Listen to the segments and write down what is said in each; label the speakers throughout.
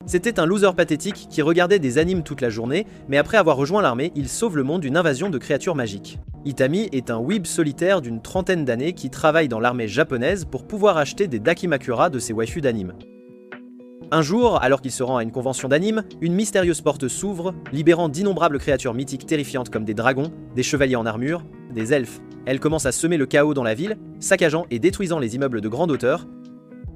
Speaker 1: C'était un loser pathétique qui regardait des animes toute la journée, mais après avoir rejoint l'armée, il sauve le monde d'une invasion de créatures magiques. Itami est un weeb solitaire d'une trentaine d'années qui travaille dans l'armée japonaise pour pouvoir acheter des dakimakura de ses waifus d'anime. Un jour, alors qu'il se rend à une convention d'anime, une mystérieuse porte s'ouvre, libérant d'innombrables créatures mythiques terrifiantes comme des dragons, des chevaliers en armure, des elfes. Elle commence à semer le chaos dans la ville, saccageant et détruisant les immeubles de grande hauteur.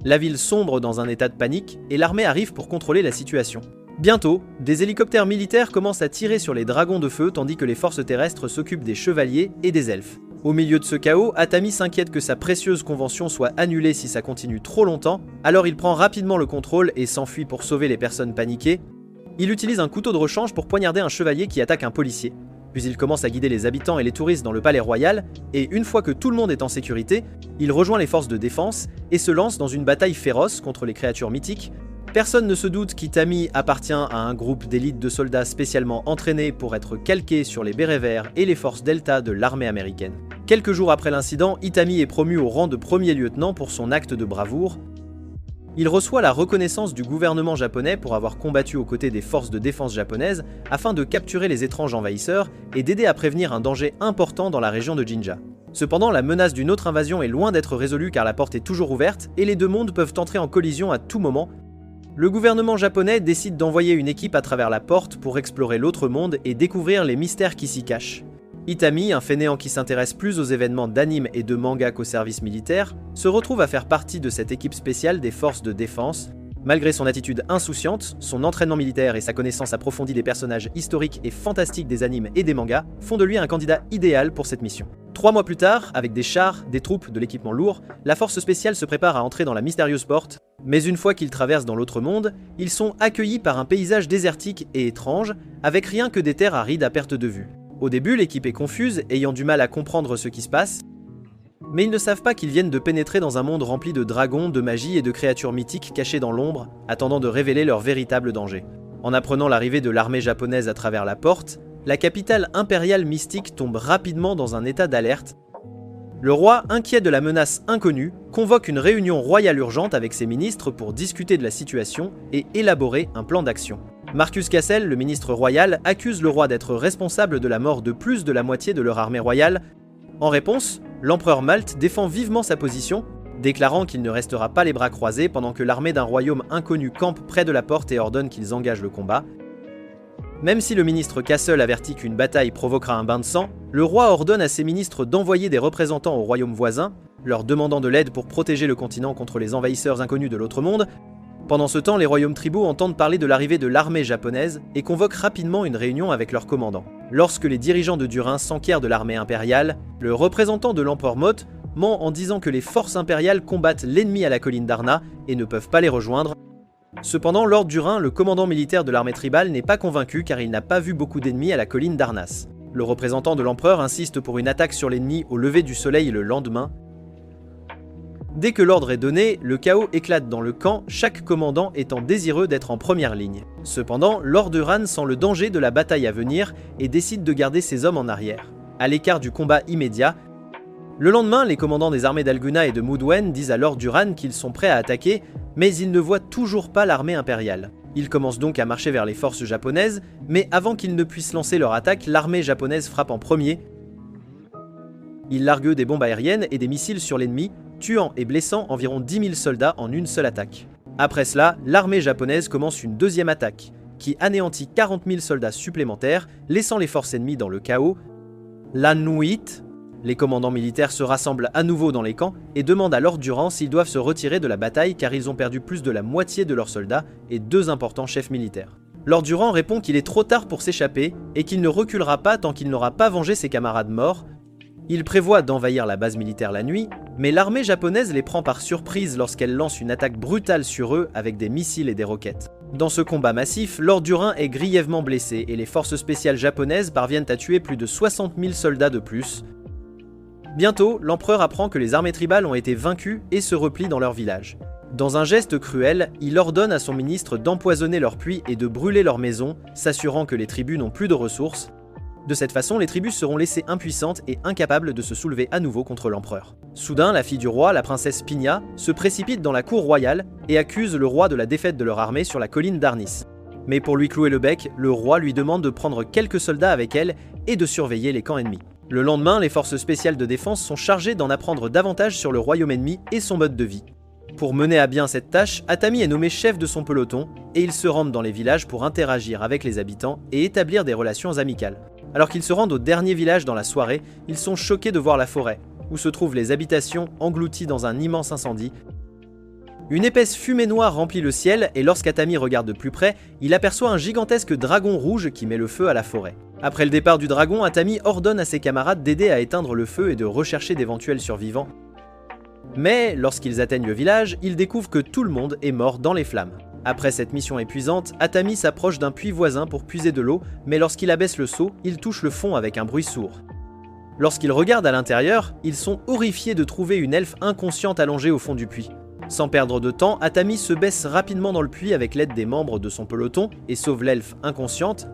Speaker 1: La ville sombre dans un état de panique et l'armée arrive pour contrôler la situation. Bientôt, des hélicoptères militaires commencent à tirer sur les dragons de feu tandis que les forces terrestres s'occupent des chevaliers et des elfes. Au milieu de ce chaos, Atami s'inquiète que sa précieuse convention soit annulée si ça continue trop longtemps, alors il prend rapidement le contrôle et s'enfuit pour sauver les personnes paniquées. Il utilise un couteau de rechange pour poignarder un chevalier qui attaque un policier. Puis il commence à guider les habitants et les touristes dans le palais royal, et une fois que tout le monde est en sécurité, il rejoint les forces de défense et se lance dans une bataille féroce contre les créatures mythiques. Personne ne se doute qu'Itami appartient à un groupe d'élite de soldats spécialement entraînés pour être calqués sur les bérets verts et les forces Delta de l'armée américaine. Quelques jours après l'incident, Itami est promu au rang de premier lieutenant pour son acte de bravoure. Il reçoit la reconnaissance du gouvernement japonais pour avoir combattu aux côtés des forces de défense japonaises afin de capturer les étranges envahisseurs et d'aider à prévenir un danger important dans la région de Jinja. Cependant, la menace d'une autre invasion est loin d'être résolue car la porte est toujours ouverte et les deux mondes peuvent entrer en collision à tout moment. Le gouvernement japonais décide d'envoyer une équipe à travers la porte pour explorer l'autre monde et découvrir les mystères qui s'y cachent. Itami, un fainéant qui s'intéresse plus aux événements d'anime et de manga qu'au service militaire, se retrouve à faire partie de cette équipe spéciale des forces de défense. Malgré son attitude insouciante, son entraînement militaire et sa connaissance approfondie des personnages historiques et fantastiques des animes et des mangas font de lui un candidat idéal pour cette mission. 3 mois plus tard, avec des chars, des troupes, de l'équipement lourd, la force spéciale se prépare à entrer dans la mystérieuse porte, mais une fois qu'ils traversent dans l'autre monde, ils sont accueillis par un paysage désertique et étrange, avec rien que des terres arides à perte de vue. Au début, l'équipe est confuse, ayant du mal à comprendre ce qui se passe, mais ils ne savent pas qu'ils viennent de pénétrer dans un monde rempli de dragons, de magie et de créatures mythiques cachées dans l'ombre, attendant de révéler leur véritable danger. En apprenant l'arrivée de l'armée japonaise à travers la porte, la capitale impériale mystique tombe rapidement dans un état d'alerte. Le roi, inquiet de la menace inconnue, convoque une réunion royale urgente avec ses ministres pour discuter de la situation et élaborer un plan d'action. Marcus Cassel, le ministre royal, accuse le roi d'être responsable de la mort de plus de la moitié de leur armée royale. En réponse, l'empereur Malte défend vivement sa position, déclarant qu'il ne restera pas les bras croisés pendant que l'armée d'un royaume inconnu campe près de la porte et ordonne qu'ils engagent le combat. Même si le ministre Cassel avertit qu'une bataille provoquera un bain de sang, le roi ordonne à ses ministres d'envoyer des représentants aux royaumes voisins, leur demandant de l'aide pour protéger le continent contre les envahisseurs inconnus de l'autre monde. Pendant ce temps, les royaumes tribaux entendent parler de l'arrivée de l'armée japonaise et convoquent rapidement une réunion avec leur commandant. Lorsque les dirigeants de Durin s'enquièrent de l'armée impériale, le représentant de l'empereur Motte ment en disant que les forces impériales combattent l'ennemi à la colline d'Arna et ne peuvent pas les rejoindre. Cependant, Lord Durin, le commandant militaire de l'armée tribale, n'est pas convaincu car il n'a pas vu beaucoup d'ennemis à la colline d'Arnas. Le représentant de l'empereur insiste pour une attaque sur l'ennemi au lever du soleil le lendemain. Dès que l'ordre est donné, le chaos éclate dans le camp, chaque commandant étant désireux d'être en première ligne. Cependant, Lord Duran sent le danger de la bataille à venir et décide de garder ses hommes en arrière, à l'écart du combat immédiat. Le lendemain, les commandants des armées d'Alguna et de Mudwen disent à Lord Duran qu'ils sont prêts à attaquer, mais ils ne voient toujours pas l'armée impériale. Ils commencent donc à marcher vers les forces japonaises, mais avant qu'ils ne puissent lancer leur attaque, l'armée japonaise frappe en premier. Ils larguent des bombes aériennes et des missiles sur l'ennemi, tuant et blessant environ 10 000 soldats en une seule attaque. Après cela, l'armée japonaise commence une deuxième attaque, qui anéantit 40 000 soldats supplémentaires, laissant les forces ennemies dans le chaos. La nuit, les commandants militaires se rassemblent à nouveau dans les camps et demandent à Lord Duran s'ils doivent se retirer de la bataille car ils ont perdu plus de la moitié de leurs soldats et 2 importants chefs militaires. Lord Duran répond qu'il est trop tard pour s'échapper et qu'il ne reculera pas tant qu'il n'aura pas vengé ses camarades morts. Il prévoit d'envahir la base militaire la nuit, mais l'armée japonaise les prend par surprise lorsqu'elle lance une attaque brutale sur eux avec des missiles et des roquettes. Dans ce combat massif, Lord Durin est grièvement blessé et les forces spéciales japonaises parviennent à tuer plus de 60 000 soldats de plus. Bientôt, l'empereur apprend que les armées tribales ont été vaincues et se replient dans leur village. Dans un geste cruel, il ordonne à son ministre d'empoisonner leurs puits et de brûler leurs maisons, s'assurant que les tribus n'ont plus de ressources. De cette façon, les tribus seront laissées impuissantes et incapables de se soulever à nouveau contre l'empereur. Soudain, la fille du roi, la princesse Pigna, se précipite dans la cour royale et accuse le roi de la défaite de leur armée sur la colline d'Arnis. Mais pour lui clouer le bec, le roi lui demande de prendre quelques soldats avec elle et de surveiller les camps ennemis. Le lendemain, les forces spéciales de défense sont chargées d'en apprendre davantage sur le royaume ennemi et son mode de vie. Pour mener à bien cette tâche, Atami est nommé chef de son peloton et ils se rendent dans les villages pour interagir avec les habitants et établir des relations amicales. Alors qu'ils se rendent au dernier village dans la soirée, ils sont choqués de voir la forêt, où se trouvent les habitations englouties dans un immense incendie. Une épaisse fumée noire remplit le ciel et lorsqu'Atami regarde de plus près, il aperçoit un gigantesque dragon rouge qui met le feu à la forêt. Après le départ du dragon, Atami ordonne à ses camarades d'aider à éteindre le feu et de rechercher d'éventuels survivants. Mais lorsqu'ils atteignent le village, ils découvrent que tout le monde est mort dans les flammes. Après cette mission épuisante, Atami s'approche d'un puits voisin pour puiser de l'eau, mais lorsqu'il abaisse le seau, il touche le fond avec un bruit sourd. Lorsqu'ils regardent à l'intérieur, ils sont horrifiés de trouver une elfe inconsciente allongée au fond du puits. Sans perdre de temps, Atami se baisse rapidement dans le puits avec l'aide des membres de son peloton et sauve l'elfe inconsciente.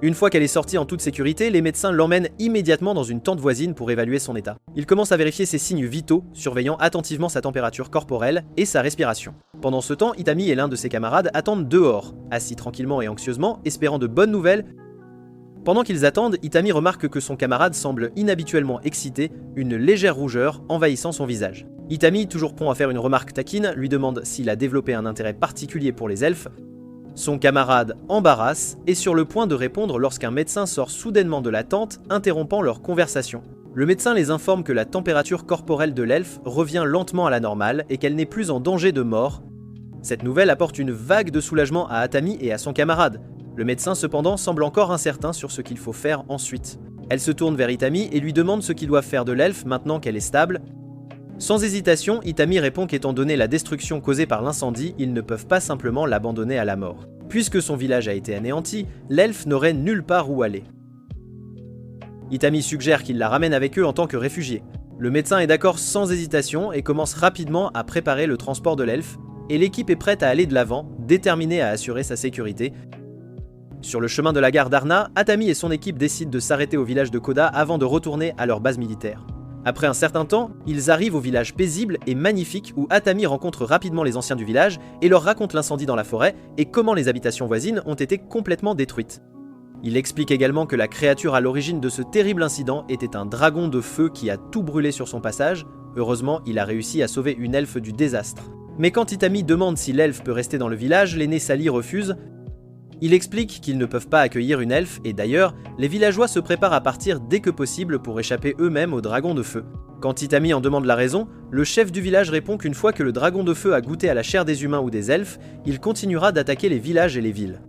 Speaker 1: Une fois qu'elle est sortie en toute sécurité, les médecins l'emmènent immédiatement dans une tente voisine pour évaluer son état. Ils commencent à vérifier ses signes vitaux, surveillant attentivement sa température corporelle et sa respiration. Pendant ce temps, Itami et l'un de ses camarades attendent dehors, assis tranquillement et anxieusement, espérant de bonnes nouvelles. Pendant qu'ils attendent, Itami remarque que son camarade semble inhabituellement excité, une légère rougeur envahissant son visage. Itami, toujours prompt à faire une remarque taquine, lui demande s'il a développé un intérêt particulier pour les elfes. Son camarade embarrasse et sur le point de répondre lorsqu'un médecin sort soudainement de la tente, interrompant leur conversation. Le médecin les informe que la température corporelle de l'elfe revient lentement à la normale et qu'elle n'est plus en danger de mort. Cette nouvelle apporte une vague de soulagement à Atami et à son camarade. Le médecin cependant semble encore incertain sur ce qu'il faut faire ensuite. Elle se tourne vers Itami et lui demande ce qu'ils doivent faire de l'elfe maintenant qu'elle est stable. Sans hésitation, Itami répond qu'étant donné la destruction causée par l'incendie, ils ne peuvent pas simplement l'abandonner à la mort. Puisque son village a été anéanti, l'elfe n'aurait nulle part où aller. Itami suggère qu'ils la ramènent avec eux en tant que réfugiés. Le médecin est d'accord sans hésitation et commence rapidement à préparer le transport de l'elfe, et l'équipe est prête à aller de l'avant, déterminée à assurer sa sécurité. Sur le chemin de la gare d'Arna, Atami et son équipe décident de s'arrêter au village de Koda avant de retourner à leur base militaire. Après un certain temps, ils arrivent au village paisible et magnifique où Atami rencontre rapidement les anciens du village et leur raconte l'incendie dans la forêt et comment les habitations voisines ont été complètement détruites. Il explique également que la créature à l'origine de ce terrible incident était un dragon de feu qui a tout brûlé sur son passage. Heureusement, il a réussi à sauver une elfe du désastre. Mais quand Itami demande si l'elfe peut rester dans le village, l'aîné Sally refuse. Il explique qu'ils ne peuvent pas accueillir une elfe et d'ailleurs, les villageois se préparent à partir dès que possible pour échapper eux-mêmes au dragon de feu. Quand Itami en demande la raison, le chef du village répond qu'une fois que le dragon de feu a goûté à la chair des humains ou des elfes, il continuera d'attaquer les villages et les villes.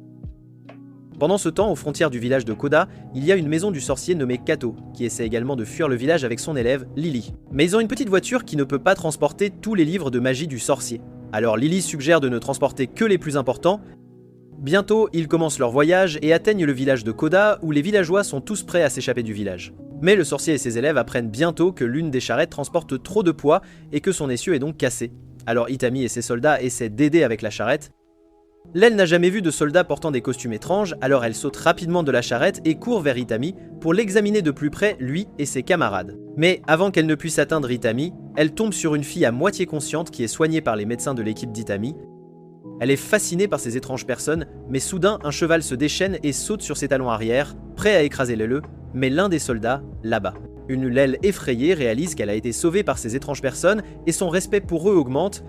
Speaker 1: Pendant ce temps, aux frontières du village de Koda, il y a une maison du sorcier nommée Kato, qui essaie également de fuir le village avec son élève, Lily. Mais ils ont une petite voiture qui ne peut pas transporter tous les livres de magie du sorcier. Alors Lily suggère de ne transporter que les plus importants. Bientôt, ils commencent leur voyage et atteignent le village de Koda où les villageois sont tous prêts à s'échapper du village. Mais le sorcier et ses élèves apprennent bientôt que l'une des charrettes transporte trop de poids et que son essieu est donc cassé. Alors Itami et ses soldats essaient d'aider avec la charrette. L'aile n'a jamais vu de soldats portant des costumes étranges, alors elle saute rapidement de la charrette et court vers Itami pour l'examiner de plus près, lui et ses camarades. Mais avant qu'elle ne puisse atteindre Itami, elle tombe sur une fille à moitié consciente qui est soignée par les médecins de l'équipe d'Itami. Elle est fascinée par ces étranges personnes, mais soudain un cheval se déchaîne et saute sur ses talons arrière, prêt à écraser l'aileux, mais l'un des soldats l'abat. Une Laile effrayée réalise qu'elle a été sauvée par ces étranges personnes et son respect pour eux augmente.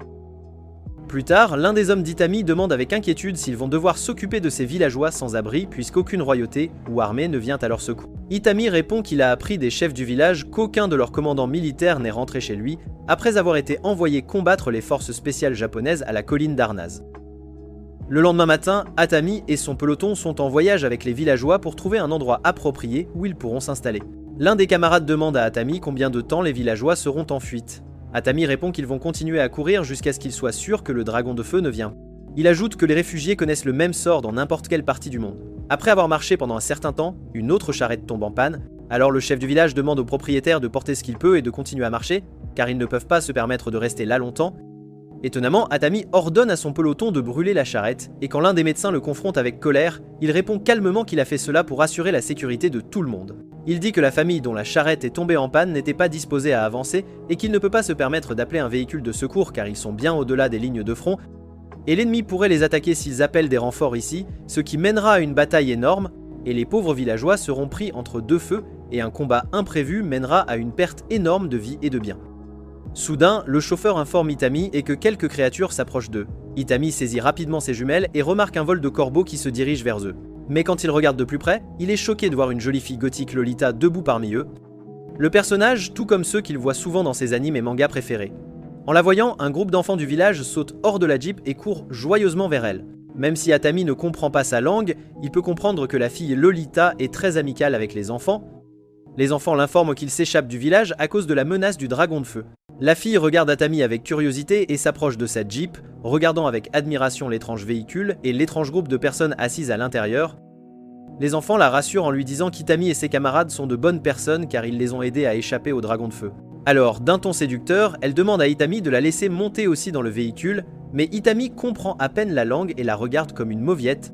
Speaker 1: Plus tard, l'un des hommes d'Itami demande avec inquiétude s'ils vont devoir s'occuper de ces villageois sans abri puisqu'aucune royauté ou armée ne vient à leur secours. Itami répond qu'il a appris des chefs du village qu'aucun de leurs commandants militaires n'est rentré chez lui après avoir été envoyé combattre les forces spéciales japonaises à la colline d'Arnaz. Le lendemain matin, Atami et son peloton sont en voyage avec les villageois pour trouver un endroit approprié où ils pourront s'installer. L'un des camarades demande à Atami combien de temps les villageois seront en fuite. Atami répond qu'ils vont continuer à courir jusqu'à ce qu'ils soient sûrs que le dragon de feu ne vient. Il ajoute que les réfugiés connaissent le même sort dans n'importe quelle partie du monde. Après avoir marché pendant un certain temps, une autre charrette tombe en panne, alors le chef du village demande au propriétaire de porter ce qu'il peut et de continuer à marcher, car ils ne peuvent pas se permettre de rester là longtemps. Étonnamment, Atami ordonne à son peloton de brûler la charrette, et quand l'un des médecins le confronte avec colère, il répond calmement qu'il a fait cela pour assurer la sécurité de tout le monde. Il dit que la famille dont la charrette est tombée en panne n'était pas disposée à avancer et qu'il ne peut pas se permettre d'appeler un véhicule de secours car ils sont bien au-delà des lignes de front, et l'ennemi pourrait les attaquer s'ils appellent des renforts ici, ce qui mènera à une bataille énorme, et les pauvres villageois seront pris entre deux feux, et un combat imprévu mènera à une perte énorme de vie et de biens. Soudain, le chauffeur informe Itami et que quelques créatures s'approchent d'eux. Itami saisit rapidement ses jumelles et remarque un vol de corbeaux qui se dirige vers eux. Mais quand il regarde de plus près, il est choqué de voir une jolie fille gothique Lolita debout parmi eux. Le personnage, tout comme ceux qu'il voit souvent dans ses animes et mangas préférés. En la voyant, un groupe d'enfants du village saute hors de la Jeep et court joyeusement vers elle. Même si Atami ne comprend pas sa langue, il peut comprendre que la fille Lolita est très amicale avec les enfants. Les enfants l'informent qu'il s'échappe du village à cause de la menace du dragon de feu. La fille regarde Atami avec curiosité et s'approche de sa Jeep, regardant avec admiration l'étrange véhicule et l'étrange groupe de personnes assises à l'intérieur. Les enfants la rassurent en lui disant qu'Itami et ses camarades sont de bonnes personnes car ils les ont aidés à échapper au dragon de feu. Alors, d'un ton séducteur, elle demande à Itami de la laisser monter aussi dans le véhicule, mais Itami comprend à peine la langue et la regarde comme une mauviette.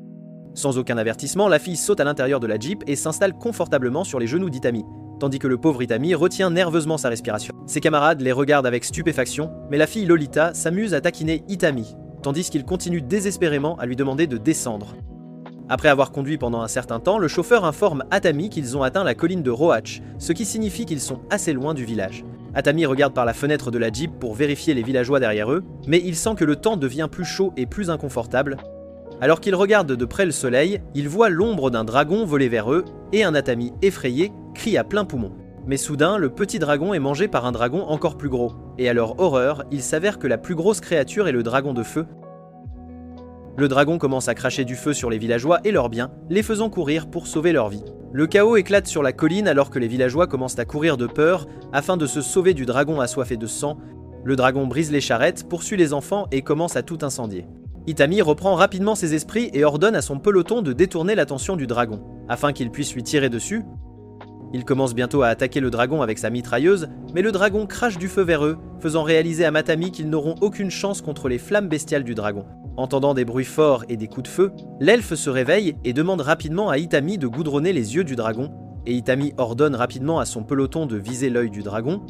Speaker 1: Sans aucun avertissement, la fille saute à l'intérieur de la Jeep et s'installe confortablement sur les genoux d'Itami, tandis que le pauvre Itami retient nerveusement sa respiration. Ses camarades les regardent avec stupéfaction, mais la fille Lolita s'amuse à taquiner Itami, tandis qu'il continue désespérément à lui demander de descendre. Après avoir conduit pendant un certain temps, le chauffeur informe Atami qu'ils ont atteint la colline de Roach, ce qui signifie qu'ils sont assez loin du village. Atami regarde par la fenêtre de la Jeep pour vérifier les villageois derrière eux, mais il sent que le temps devient plus chaud et plus inconfortable. Alors qu'il regarde de près le soleil, il voit l'ombre d'un dragon voler vers eux, et un Atami effrayé crie à plein poumon. Mais soudain, le petit dragon est mangé par un dragon encore plus gros, et à leur horreur, il s'avère que la plus grosse créature est le dragon de feu. Le dragon commence à cracher du feu sur les villageois et leurs biens, les faisant courir pour sauver leur vie. Le chaos éclate sur la colline alors que les villageois commencent à courir de peur afin de se sauver du dragon assoiffé de sang. Le dragon brise les charrettes, poursuit les enfants et commence à tout incendier. Itami reprend rapidement ses esprits et ordonne à son peloton de détourner l'attention du dragon, afin qu'il puisse lui tirer dessus. Il commence bientôt à attaquer le dragon avec sa mitrailleuse, mais le dragon crache du feu vers eux, faisant réaliser à Matami qu'ils n'auront aucune chance contre les flammes bestiales du dragon. Entendant des bruits forts et des coups de feu, l'elfe se réveille et demande rapidement à Itami de goudronner les yeux du dragon, et Itami ordonne rapidement à son peloton de viser l'œil du dragon.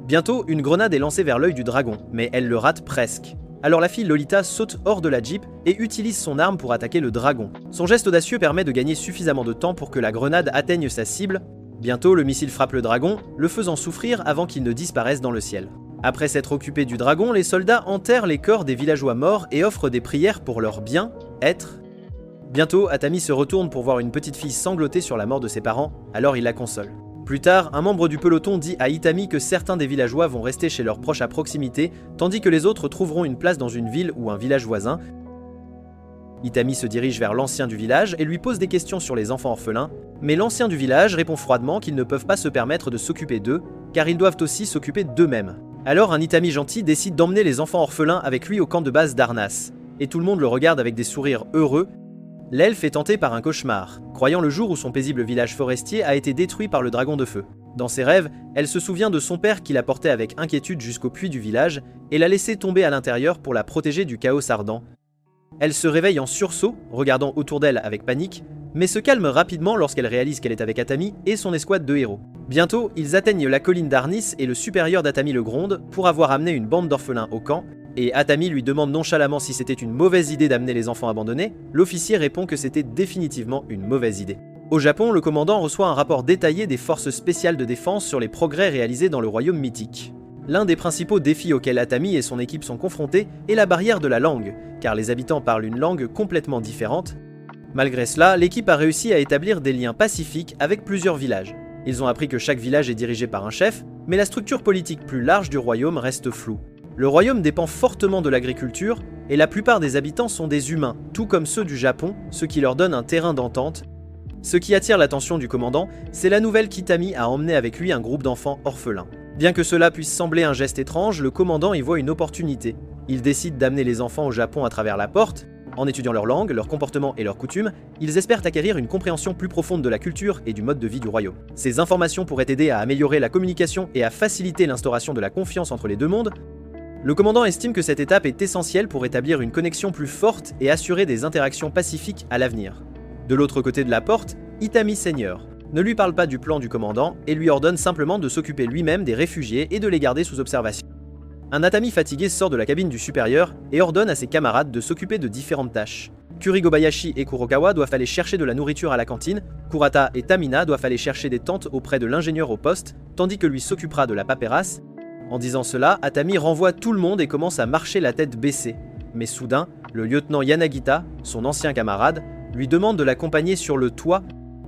Speaker 1: Bientôt, une grenade est lancée vers l'œil du dragon, mais elle le rate presque. Alors la fille Lolita saute hors de la Jeep et utilise son arme pour attaquer le dragon. Son geste audacieux permet de gagner suffisamment de temps pour que la grenade atteigne sa cible. Bientôt, le missile frappe le dragon, le faisant souffrir avant qu'il ne disparaisse dans le ciel. Après s'être occupés du dragon, les soldats enterrent les corps des villageois morts et offrent des prières pour leur bien, être. Bientôt, Atami se retourne pour voir une petite fille sangloter sur la mort de ses parents, alors il la console. Plus tard, un membre du peloton dit à Itami que certains des villageois vont rester chez leurs proches à proximité, tandis que les autres trouveront une place dans une ville ou un village voisin. Itami se dirige vers l'ancien du village et lui pose des questions sur les enfants orphelins, mais l'ancien du village répond froidement qu'ils ne peuvent pas se permettre de s'occuper d'eux, car ils doivent aussi s'occuper d'eux-mêmes. Alors un Itami gentil décide d'emmener les enfants orphelins avec lui au camp de base d'Arnas, et tout le monde le regarde avec des sourires heureux. L'elfe est tenté par un cauchemar, croyant le jour où son paisible village forestier a été détruit par le dragon de feu. Dans ses rêves, elle se souvient de son père qui la portait avec inquiétude jusqu'au puits du village et l'a laissée tomber à l'intérieur pour la protéger du chaos ardent. Elle se réveille en sursaut, regardant autour d'elle avec panique, mais se calme rapidement lorsqu'elle réalise qu'elle est avec Atami et son escouade de héros. Bientôt, ils atteignent la colline d'Arnis et le supérieur d'Atami le gronde pour avoir amené une bande d'orphelins au camp, et Atami lui demande nonchalamment si c'était une mauvaise idée d'amener les enfants abandonnés. L'officier répond que c'était définitivement une mauvaise idée. Au Japon, le commandant reçoit un rapport détaillé des forces spéciales de défense sur les progrès réalisés dans le royaume mythique. L'un des principaux défis auxquels Atami et son équipe sont confrontés est la barrière de la langue, car les habitants parlent une langue complètement différente. Malgré cela, l'équipe a réussi à établir des liens pacifiques avec plusieurs villages. Ils ont appris que chaque village est dirigé par un chef, mais la structure politique plus large du royaume reste floue. Le royaume dépend fortement de l'agriculture, et la plupart des habitants sont des humains, tout comme ceux du Japon, ce qui leur donne un terrain d'entente. Ce qui attire l'attention du commandant, c'est la nouvelle qu'Itami a emmené avec lui un groupe d'enfants orphelins. Bien que cela puisse sembler un geste étrange, le commandant y voit une opportunité. Il décide d'amener les enfants au Japon à travers la porte. En étudiant leur langue, leur comportement et leurs coutumes, ils espèrent acquérir une compréhension plus profonde de la culture et du mode de vie du royaume. Ces informations pourraient aider à améliorer la communication et à faciliter l'instauration de la confiance entre les deux mondes. Le commandant estime que cette étape est essentielle pour établir une connexion plus forte et assurer des interactions pacifiques à l'avenir. De l'autre côté de la porte, Itami Seigneur ne lui parle pas du plan du commandant et lui ordonne simplement de s'occuper lui-même des réfugiés et de les garder sous observation. Un Atami fatigué sort de la cabine du supérieur et ordonne à ses camarades de s'occuper de différentes tâches. Kurigobayashi et Kurokawa doivent aller chercher de la nourriture à la cantine, Kurata et Tamina doivent aller chercher des tentes auprès de l'ingénieur au poste, tandis que lui s'occupera de la paperasse. En disant cela, Atami renvoie tout le monde et commence à marcher la tête baissée. Mais soudain, le lieutenant Yanagita, son ancien camarade, lui demande de l'accompagner sur le toit.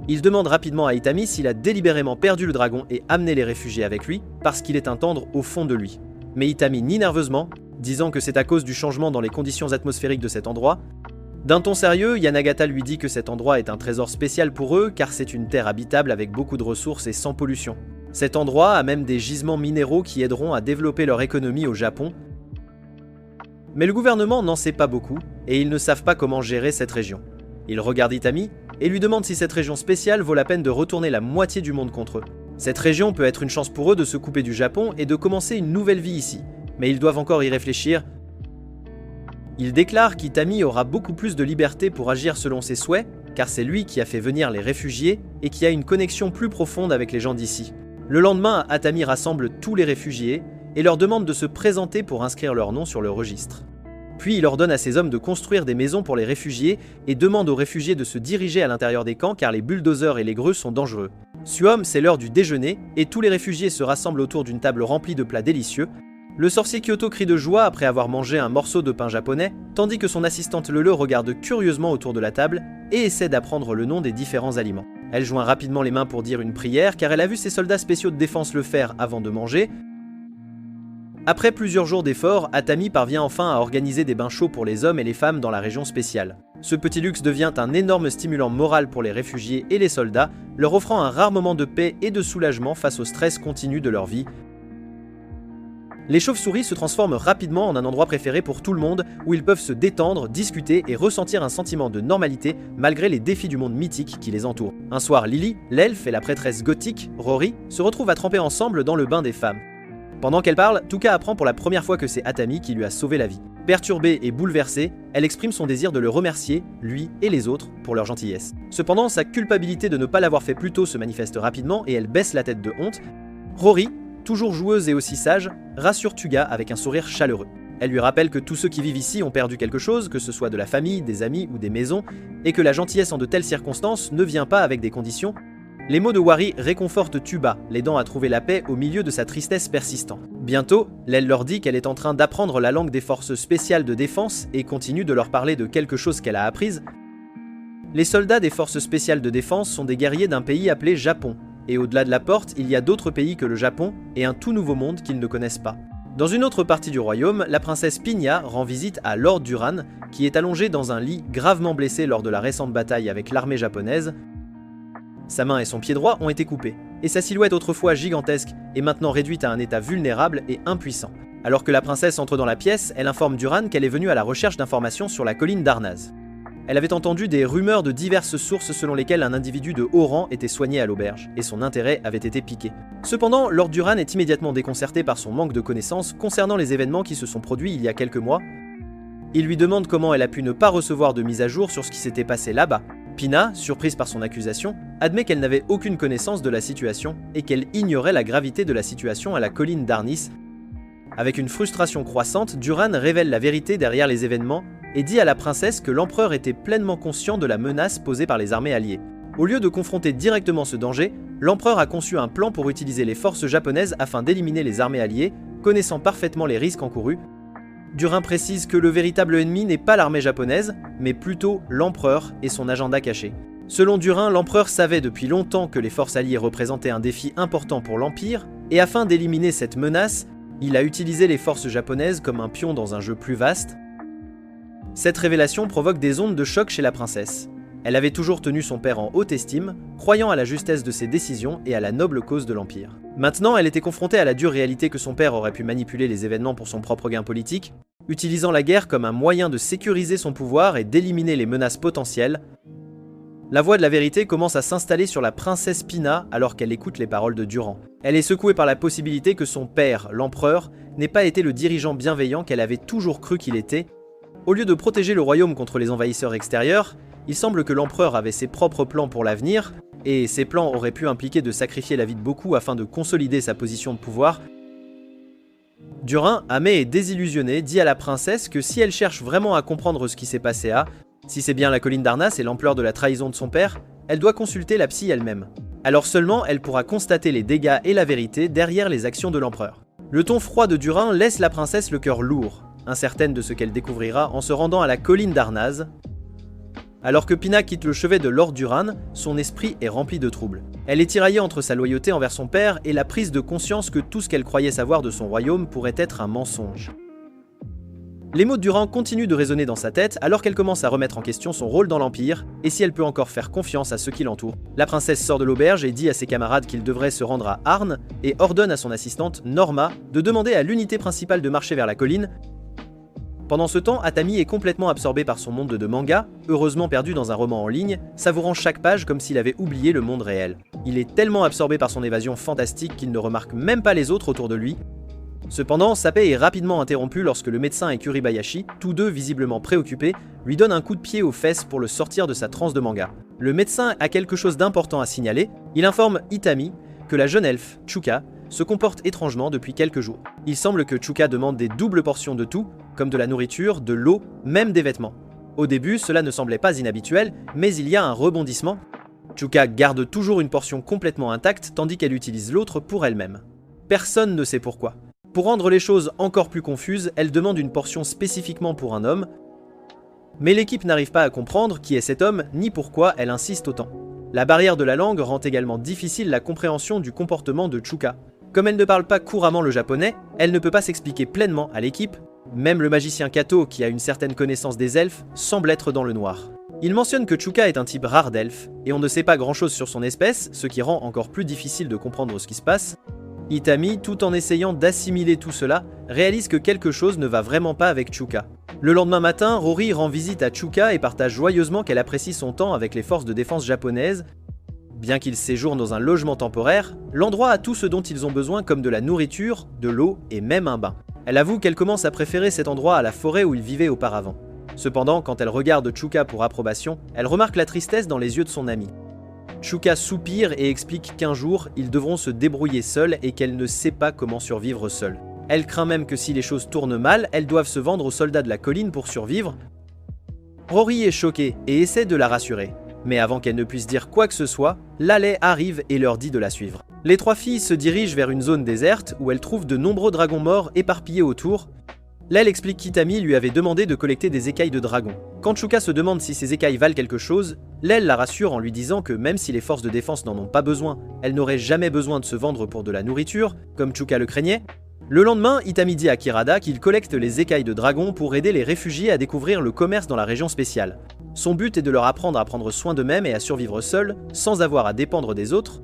Speaker 1: Il demande rapidement à Itami s'il a délibérément perdu le dragon et amené les réfugiés avec lui, parce qu'il est un tendre au fond de lui. Mais Itami nie nerveusement, disant que c'est à cause du changement dans les conditions atmosphériques de cet endroit. D'un ton sérieux, Yanagata lui dit que cet endroit est un trésor spécial pour eux car c'est une terre habitable avec beaucoup de ressources et sans pollution. Cet endroit a même des gisements minéraux qui aideront à développer leur économie au Japon. Mais le gouvernement n'en sait pas beaucoup et ils ne savent pas comment gérer cette région. Il regarde Itami et lui demande si cette région spéciale vaut la peine de retourner la moitié du monde contre eux. Cette région peut être une chance pour eux de se couper du Japon et de commencer une nouvelle vie ici, mais ils doivent encore y réfléchir. Il déclare qu'Itami aura beaucoup plus de liberté pour agir selon ses souhaits, car c'est lui qui a fait venir les réfugiés et qui a une connexion plus profonde avec les gens d'ici. Le lendemain, Atami rassemble tous les réfugiés et leur demande de se présenter pour inscrire leur nom sur le registre. Puis il ordonne à ses hommes de construire des maisons pour les réfugiés et demande aux réfugiés de se diriger à l'intérieur des camps car les bulldozers et les greux sont dangereux. Suom, c'est l'heure du déjeuner et tous les réfugiés se rassemblent autour d'une table remplie de plats délicieux. Le sorcier Kyoto crie de joie après avoir mangé un morceau de pain japonais, tandis que son assistante Lele regarde curieusement autour de la table et essaie d'apprendre le nom des différents aliments. Elle joint rapidement les mains pour dire une prière car elle a vu ses soldats spéciaux de défense le faire avant de manger. Après plusieurs jours d'efforts, Atami parvient enfin à organiser des bains chauds pour les hommes et les femmes dans la région spéciale. Ce petit luxe devient un énorme stimulant moral pour les réfugiés et les soldats, leur offrant un rare moment de paix et de soulagement face au stress continu de leur vie. Les chauves-souris se transforment rapidement en un endroit préféré pour tout le monde, où ils peuvent se détendre, discuter et ressentir un sentiment de normalité malgré les défis du monde mythique qui les entoure. Un soir, Lily, l'elfe et la prêtresse gothique, Rory, se retrouvent à tremper ensemble dans le bain des femmes. Pendant qu'elle parle, Tuka apprend pour la première fois que c'est Atami qui lui a sauvé la vie. Perturbée et bouleversée, elle exprime son désir de le remercier, lui et les autres, pour leur gentillesse. Cependant, sa culpabilité de ne pas l'avoir fait plus tôt se manifeste rapidement et elle baisse la tête de honte. Rory, toujours joueuse et aussi sage, rassure Tuga avec un sourire chaleureux. Elle lui rappelle que tous ceux qui vivent ici ont perdu quelque chose, que ce soit de la famille, des amis ou des maisons, et que la gentillesse en de telles circonstances ne vient pas avec des conditions. Les mots de Wari réconfortent Tuba, l'aidant à trouver la paix au milieu de sa tristesse persistante. Bientôt, Lel leur dit qu'elle est en train d'apprendre la langue des forces spéciales de défense et continue de leur parler de quelque chose qu'elle a apprise. Les soldats des forces spéciales de défense sont des guerriers d'un pays appelé Japon, et au-delà de la porte, il y a d'autres pays que le Japon et un tout nouveau monde qu'ils ne connaissent pas. Dans une autre partie du royaume, la princesse Pinya rend visite à Lord Duran, qui est allongé dans un lit gravement blessé lors de la récente bataille avec l'armée japonaise. Sa main et son pied droit ont été coupés, et sa silhouette autrefois gigantesque est maintenant réduite à un état vulnérable et impuissant. Alors que la princesse entre dans la pièce, elle informe Duran qu'elle est venue à la recherche d'informations sur la colline d'Arnaz. Elle avait entendu des rumeurs de diverses sources selon lesquelles un individu de haut rang était soigné à l'auberge, et son intérêt avait été piqué. Cependant, Lord Duran est immédiatement déconcerté par son manque de connaissances concernant les événements qui se sont produits il y a quelques mois. Il lui demande comment elle a pu ne pas recevoir de mise à jour sur ce qui s'était passé là-bas. Pina, surprise par son accusation, admet qu'elle n'avait aucune connaissance de la situation et qu'elle ignorait la gravité de la situation à la colline d'Arnis. Avec une frustration croissante, Duran révèle la vérité derrière les événements et dit à la princesse que l'empereur était pleinement conscient de la menace posée par les armées alliées. Au lieu de confronter directement ce danger, l'empereur a conçu un plan pour utiliser les forces japonaises afin d'éliminer les armées alliées, connaissant parfaitement les risques encourus. Duran précise que le véritable ennemi n'est pas l'armée japonaise, mais plutôt l'empereur et son agenda caché. Selon Duran, l'empereur savait depuis longtemps que les forces alliées représentaient un défi important pour l'Empire, et afin d'éliminer cette menace, il a utilisé les forces japonaises comme un pion dans un jeu plus vaste. Cette révélation provoque des ondes de choc chez la princesse. Elle avait toujours tenu son père en haute estime, croyant à la justesse de ses décisions et à la noble cause de l'Empire. Maintenant, elle était confrontée à la dure réalité que son père aurait pu manipuler les événements pour son propre gain politique, utilisant la guerre comme un moyen de sécuriser son pouvoir et d'éliminer les menaces potentielles. La voix de la vérité commence à s'installer sur la princesse Pina alors qu'elle écoute les paroles de Durand. Elle est secouée par la possibilité que son père, l'empereur, n'ait pas été le dirigeant bienveillant qu'elle avait toujours cru qu'il était. Au lieu de protéger le royaume contre les envahisseurs extérieurs, il semble que l'empereur avait ses propres plans pour l'avenir, et ces plans auraient pu impliquer de sacrifier la vie de beaucoup afin de consolider sa position de pouvoir. Durand, amé et désillusionné, dit à la princesse que si elle cherche vraiment à comprendre ce qui s'est passé si c'est bien la colline d'Arnas et l'ampleur de la trahison de son père, elle doit consulter la psy elle-même. Alors seulement elle pourra constater les dégâts et la vérité derrière les actions de l'empereur. Le ton froid de Durand laisse la princesse le cœur lourd, incertaine de ce qu'elle découvrira en se rendant à la colline d'Arnas. Alors que Pina quitte le chevet de Lord Durand, son esprit est rempli de troubles. Elle est tiraillée entre sa loyauté envers son père et la prise de conscience que tout ce qu'elle croyait savoir de son royaume pourrait être un mensonge. Les mots de Durand continuent de résonner dans sa tête alors qu'elle commence à remettre en question son rôle dans l'Empire et si elle peut encore faire confiance à ceux qui l'entourent. La princesse sort de l'auberge et dit à ses camarades qu'ils devraient se rendre à Arnes et ordonne à son assistante, Norma, de demander à l'unité principale de marcher vers la colline. Pendant ce temps, Atami est complètement absorbé par son monde de manga, heureusement perdu dans un roman en ligne, savourant chaque page comme s'il avait oublié le monde réel. Il est tellement absorbé par son évasion fantastique qu'il ne remarque même pas les autres autour de lui. Cependant, sa paix est rapidement interrompue lorsque le médecin et Kuribayashi, tous deux visiblement préoccupés, lui donnent un coup de pied aux fesses pour le sortir de sa transe de manga. Le médecin a quelque chose d'important à signaler, il informe Itami que la jeune elfe, Chuka, se comporte étrangement depuis quelques jours. Il semble que Chuka demande des doubles portions de tout, comme de la nourriture, de l'eau, même des vêtements. Au début, cela ne semblait pas inhabituel, mais il y a un rebondissement. Chuka garde toujours une portion complètement intacte tandis qu'elle utilise l'autre pour elle-même. Personne ne sait pourquoi. Pour rendre les choses encore plus confuses, elle demande une portion spécifiquement pour un homme, mais l'équipe n'arrive pas à comprendre qui est cet homme ni pourquoi elle insiste autant. La barrière de la langue rend également difficile la compréhension du comportement de Chuka. Comme elle ne parle pas couramment le japonais, elle ne peut pas s'expliquer pleinement à l'équipe, même le magicien Kato, qui a une certaine connaissance des elfes, semble être dans le noir. Il mentionne que Chuka est un type rare d'elfe, et on ne sait pas grand chose sur son espèce, ce qui rend encore plus difficile de comprendre ce qui se passe. Itami, tout en essayant d'assimiler tout cela, réalise que quelque chose ne va vraiment pas avec Chuka. Le lendemain matin, Rory rend visite à Chuka et partage joyeusement qu'elle apprécie son temps avec les forces de défense japonaises. Bien qu'ils séjournent dans un logement temporaire, l'endroit a tout ce dont ils ont besoin comme de la nourriture, de l'eau et même un bain. Elle avoue qu'elle commence à préférer cet endroit à la forêt où ils vivaient auparavant. Cependant, quand elle regarde Chuka pour approbation, elle remarque la tristesse dans les yeux de son ami. Chuka soupire et explique qu'un jour, ils devront se débrouiller seuls et qu'elle ne sait pas comment survivre seule. Elle craint même que si les choses tournent mal, elles doivent se vendre aux soldats de la colline pour survivre. Rory est choquée et essaie de la rassurer. Mais avant qu'elle ne puisse dire quoi que ce soit, Laleh arrive et leur dit de la suivre. Les trois filles se dirigent vers une zone déserte où elles trouvent de nombreux dragons morts éparpillés autour. Là, elle explique qu'Itami lui avait demandé de collecter des écailles de dragon. Quand Chuka se demande si ces écailles valent quelque chose, Lel la rassure en lui disant que même si les forces de défense n'en ont pas besoin, elles n'auraient jamais besoin de se vendre pour de la nourriture, comme Chuka le craignait. Le lendemain, Itami dit à Kirada qu'il collecte les écailles de dragon pour aider les réfugiés à découvrir le commerce dans la région spéciale. Son but est de leur apprendre à prendre soin d'eux-mêmes et à survivre seuls, sans avoir à dépendre des autres.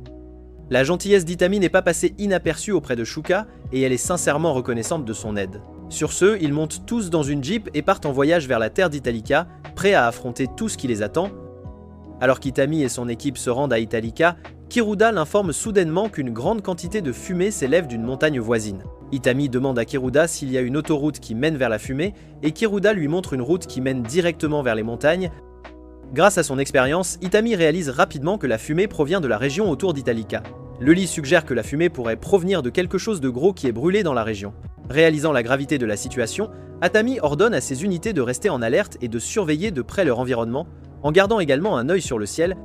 Speaker 1: La gentillesse d'Itami n'est pas passée inaperçue auprès de Chuka, et elle est sincèrement reconnaissante de son aide. Sur ce, ils montent tous dans une jeep et partent en voyage vers la terre d'Italica, prêts à affronter tout ce qui les attend. Alors qu'Itami et son équipe se rendent à Italica, Kiruda l'informe soudainement qu'une grande quantité de fumée s'élève d'une montagne voisine. Itami demande à Kiruda s'il y a une autoroute qui mène vers la fumée, et Kiruda lui montre une route qui mène directement vers les montagnes. Grâce à son expérience, Itami réalise rapidement que la fumée provient de la région autour d'Italica. Lely suggère que la fumée pourrait provenir de quelque chose de gros qui est brûlé dans la région. Réalisant la gravité de la situation, Atami ordonne à ses unités de rester en alerte et de surveiller de près leur environnement, en gardant également un œil sur le ciel.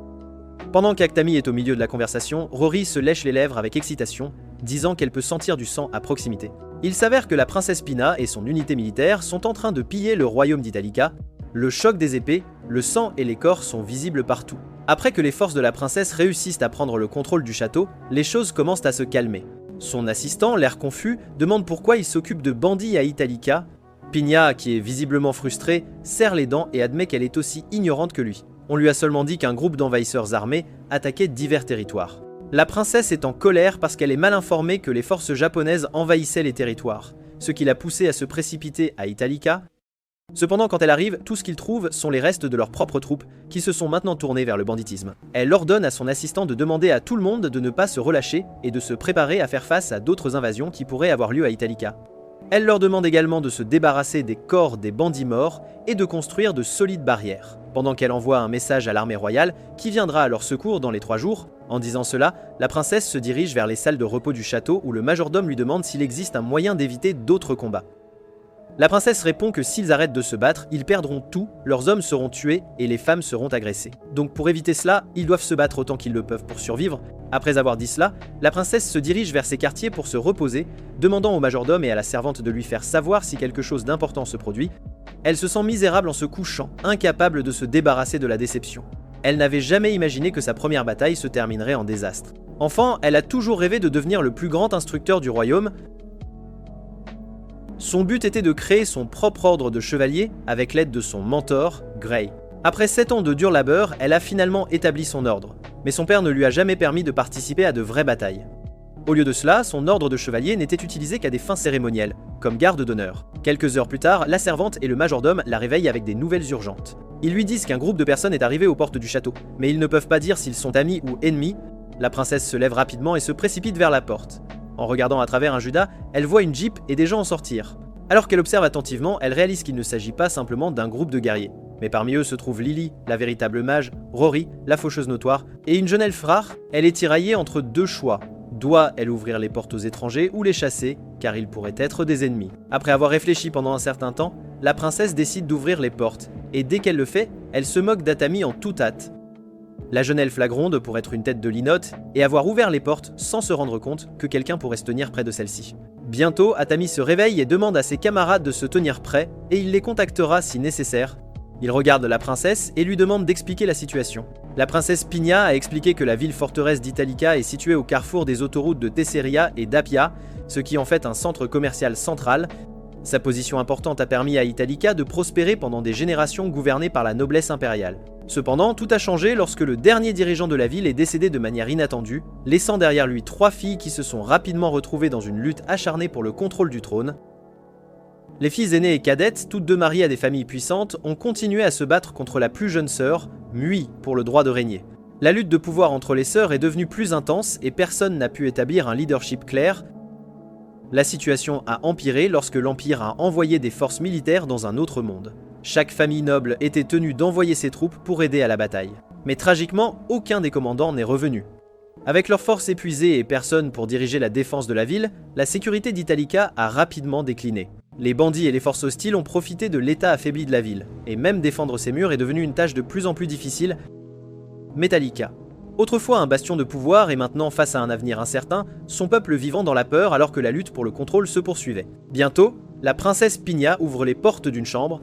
Speaker 1: Pendant qu'Atami est au milieu de la conversation, Rory se lèche les lèvres avec excitation, disant qu'elle peut sentir du sang à proximité. Il s'avère que la princesse Pina et son unité militaire sont en train de piller le royaume d'Italica. Le choc des épées, le sang et les corps sont visibles partout. Après que les forces de la princesse réussissent à prendre le contrôle du château, les choses commencent à se calmer. Son assistant, l'air confus, demande pourquoi il s'occupe de bandits à Italica. Pina, qui est visiblement frustrée, serre les dents et admet qu'elle est aussi ignorante que lui. On lui a seulement dit qu'un groupe d'envahisseurs armés attaquait divers territoires. La princesse est en colère parce qu'elle est mal informée que les forces japonaises envahissaient les territoires, ce qui l'a poussée à se précipiter à Italica. Cependant, quand elle arrive, tout ce qu'ils trouvent sont les restes de leurs propres troupes, qui se sont maintenant tournées vers le banditisme. Elle ordonne à son assistant de demander à tout le monde de ne pas se relâcher et de se préparer à faire face à d'autres invasions qui pourraient avoir lieu à Italica. Elle leur demande également de se débarrasser des corps des bandits morts et de construire de solides barrières, pendant qu'elle envoie un message à l'armée royale qui viendra à leur secours dans les 3 jours. En disant cela, la princesse se dirige vers les salles de repos du château où le majordome lui demande s'il existe un moyen d'éviter d'autres combats. La princesse répond que s'ils arrêtent de se battre, ils perdront tout, leurs hommes seront tués et les femmes seront agressées. Donc pour éviter cela, ils doivent se battre autant qu'ils le peuvent pour survivre. Après avoir dit cela, la princesse se dirige vers ses quartiers pour se reposer, demandant au majordome et à la servante de lui faire savoir si quelque chose d'important se produit. Elle se sent misérable en se couchant, incapable de se débarrasser de la déception. Elle n'avait jamais imaginé que sa première bataille se terminerait en désastre. Enfant, elle a toujours rêvé de devenir le plus grand instructeur du royaume. Son but était de créer son propre ordre de chevaliers avec l'aide de son mentor, Gray. Après 7 ans de dur labeur, elle a finalement établi son ordre, mais son père ne lui a jamais permis de participer à de vraies batailles. Au lieu de cela, son ordre de chevalier n'était utilisé qu'à des fins cérémonielles, comme garde d'honneur. Quelques heures plus tard, la servante et le majordome la réveillent avec des nouvelles urgentes. Ils lui disent qu'un groupe de personnes est arrivé aux portes du château, mais ils ne peuvent pas dire s'ils sont amis ou ennemis. La princesse se lève rapidement et se précipite vers la porte. En regardant à travers un judas, elle voit une jeep et des gens en sortir. Alors qu'elle observe attentivement, elle réalise qu'il ne s'agit pas simplement d'un groupe de guerriers. Mais parmi eux se trouve Lily, la véritable mage, Rory, la faucheuse notoire, et une jeune elfe rare. Elle est tiraillée entre 2 choix. Doit-elle ouvrir les portes aux étrangers ou les chasser, car ils pourraient être des ennemis? Après avoir réfléchi pendant un certain temps, la princesse décide d'ouvrir les portes, et dès qu'elle le fait, elle se moque d'Atami en toute hâte. La jeune elfe la gronde pour être une tête de linotte et avoir ouvert les portes sans se rendre compte que quelqu'un pourrait se tenir près de celle-ci. Bientôt, Atami se réveille et demande à ses camarades de se tenir prêts et il les contactera si nécessaire. Il regarde la princesse et lui demande d'expliquer la situation. La princesse Pigna a expliqué que la ville-forteresse d'Italica est située au carrefour des autoroutes de Tesseria et d'Appia, ce qui en fait un centre commercial central. Sa position importante a permis à Italica de prospérer pendant des générations gouvernées par la noblesse impériale. Cependant, tout a changé lorsque le dernier dirigeant de la ville est décédé de manière inattendue, laissant derrière lui 3 filles qui se sont rapidement retrouvées dans une lutte acharnée pour le contrôle du trône. Les filles aînées et cadettes, toutes 2 mariées à des familles puissantes, ont continué à se battre contre la plus jeune sœur, Mui, pour le droit de régner. La lutte de pouvoir entre les sœurs est devenue plus intense et personne n'a pu établir un leadership clair. La situation a empiré lorsque l'Empire a envoyé des forces militaires dans un autre monde. Chaque famille noble était tenue d'envoyer ses troupes pour aider à la bataille. Mais tragiquement, aucun des commandants n'est revenu. Avec leurs forces épuisées et personne pour diriger la défense de la ville, la sécurité d'Italica a rapidement décliné. Les bandits et les forces hostiles ont profité de l'état affaibli de la ville, et même défendre ses murs est devenu une tâche de plus en plus difficile. Metallica. Autrefois un bastion de pouvoir et maintenant face à un avenir incertain, son peuple vivant dans la peur alors que la lutte pour le contrôle se poursuivait. Bientôt, la princesse Pigna ouvre les portes d'une chambre,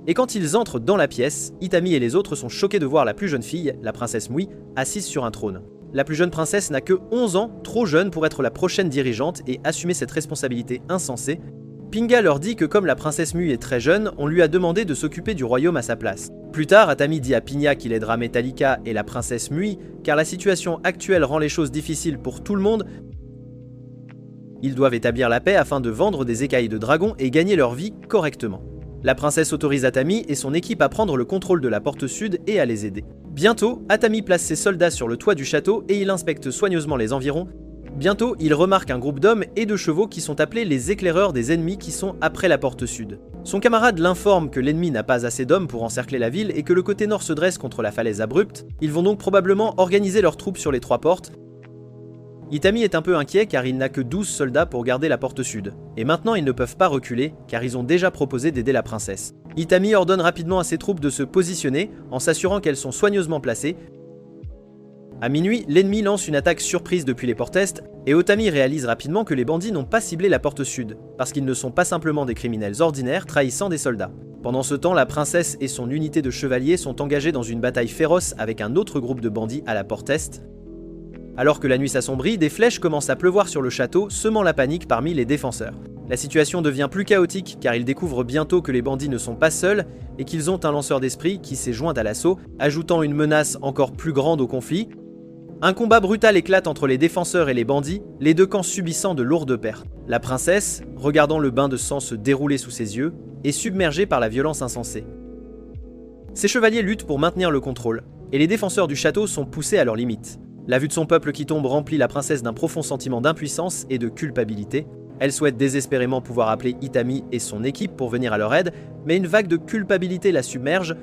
Speaker 1: et quand ils entrent dans la pièce, Itami et les autres sont choqués de voir la plus jeune fille, la princesse Mui, assise sur un trône. La plus jeune princesse n'a que 11 ans, trop jeune pour être la prochaine dirigeante et assumer cette responsabilité insensée. Pinga leur dit que comme la princesse Mui est très jeune, on lui a demandé de s'occuper du royaume à sa place. Plus tard, Atami dit à Pigna qu'il aidera Metallica et la princesse Mui, car la situation actuelle rend les choses difficiles pour tout le monde. Ils doivent établir la paix afin de vendre des écailles de dragon et gagner leur vie correctement. La princesse autorise Atami et son équipe à prendre le contrôle de la porte sud et à les aider. Bientôt, Atami place ses soldats sur le toit du château et il inspecte soigneusement les environs. Bientôt, il remarque un groupe d'hommes et de chevaux qui sont appelés les éclaireurs des ennemis qui sont après la porte sud. Son camarade l'informe que l'ennemi n'a pas assez d'hommes pour encercler la ville et que le côté nord se dresse contre la falaise abrupte. Ils vont donc probablement organiser leurs troupes sur les 3 portes. Itami est un peu inquiet car il n'a que 12 soldats pour garder la porte sud. Et maintenant ils ne peuvent pas reculer car ils ont déjà proposé d'aider la princesse. Itami ordonne rapidement à ses troupes de se positionner en s'assurant qu'elles sont soigneusement placées. À minuit, l'ennemi lance une attaque surprise depuis les portes est et Otami réalise rapidement que les bandits n'ont pas ciblé la porte sud parce qu'ils ne sont pas simplement des criminels ordinaires trahissant des soldats. Pendant ce temps, la princesse et son unité de chevaliers sont engagés dans une bataille féroce avec un autre groupe de bandits à la porte est. Alors que la nuit s'assombrit, des flèches commencent à pleuvoir sur le château, semant la panique parmi les défenseurs. La situation devient plus chaotique car ils découvrent bientôt que les bandits ne sont pas seuls et qu'ils ont un lanceur d'esprit qui s'est joint à l'assaut, ajoutant une menace encore plus grande au conflit. Un combat brutal éclate entre les défenseurs et les bandits, les 2 camps subissant de lourdes pertes. La princesse, regardant le bain de sang se dérouler sous ses yeux, et submergés par la violence insensée. Ces chevaliers luttent pour maintenir le contrôle, et les défenseurs du château sont poussés à leurs limites. La vue de son peuple qui tombe remplit la princesse d'un profond sentiment d'impuissance et de culpabilité. Elle souhaite désespérément pouvoir appeler Itami et son équipe pour venir à leur aide, mais une vague de culpabilité la submerge.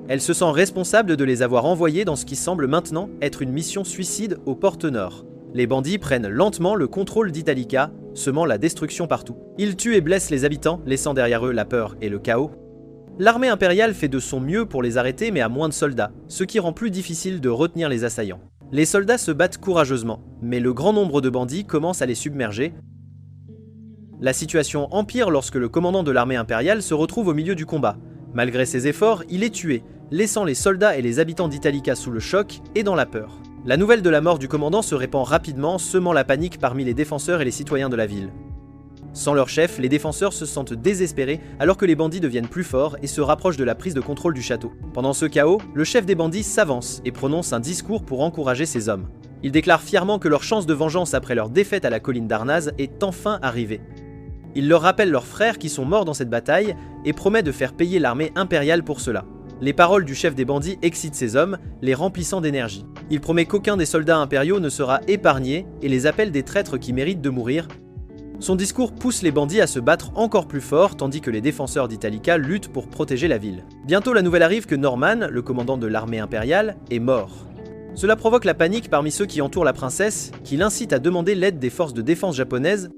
Speaker 1: Elle se sent responsable de les avoir envoyés dans ce qui semble maintenant être une mission suicide aux portes nord. Les bandits prennent lentement le contrôle d'Italica, semant la destruction partout. Ils tuent et blessent les habitants, laissant derrière eux la peur et le chaos. L'armée impériale fait de son mieux pour les arrêter, mais à moins de soldats, ce qui rend plus difficile de retenir les assaillants. Les soldats se battent courageusement, mais le grand nombre de bandits commence à les submerger. La situation empire lorsque le commandant de l'armée impériale se retrouve au milieu du combat. Malgré ses efforts, il est tué, laissant les soldats et les habitants d'Italica sous le choc et dans la peur. La nouvelle de la mort du commandant se répand rapidement, semant la panique parmi les défenseurs et les citoyens de la ville. Sans leur chef, les défenseurs se sentent désespérés alors que les bandits deviennent plus forts et se rapprochent de la prise de contrôle du château. Pendant ce chaos, le chef des bandits s'avance et prononce un discours pour encourager ses hommes. Il déclare fièrement que leur chance de vengeance après leur défaite à la colline d'Arnaz est enfin arrivée. Il leur rappelle leurs frères qui sont morts dans cette bataille et promet de faire payer l'armée impériale pour cela. Les paroles du chef des bandits excitent ses hommes, les remplissant d'énergie. Il promet qu'aucun des soldats impériaux ne sera épargné et les appelle des traîtres qui méritent de mourir. Son discours pousse les bandits à se battre encore plus fort tandis que les défenseurs d'Italica luttent pour protéger la ville. Bientôt la nouvelle arrive que Norman, le commandant de l'armée impériale, est mort. Cela provoque la panique parmi ceux qui entourent la princesse, qui l'incitent à demander l'aide des forces de défense japonaises.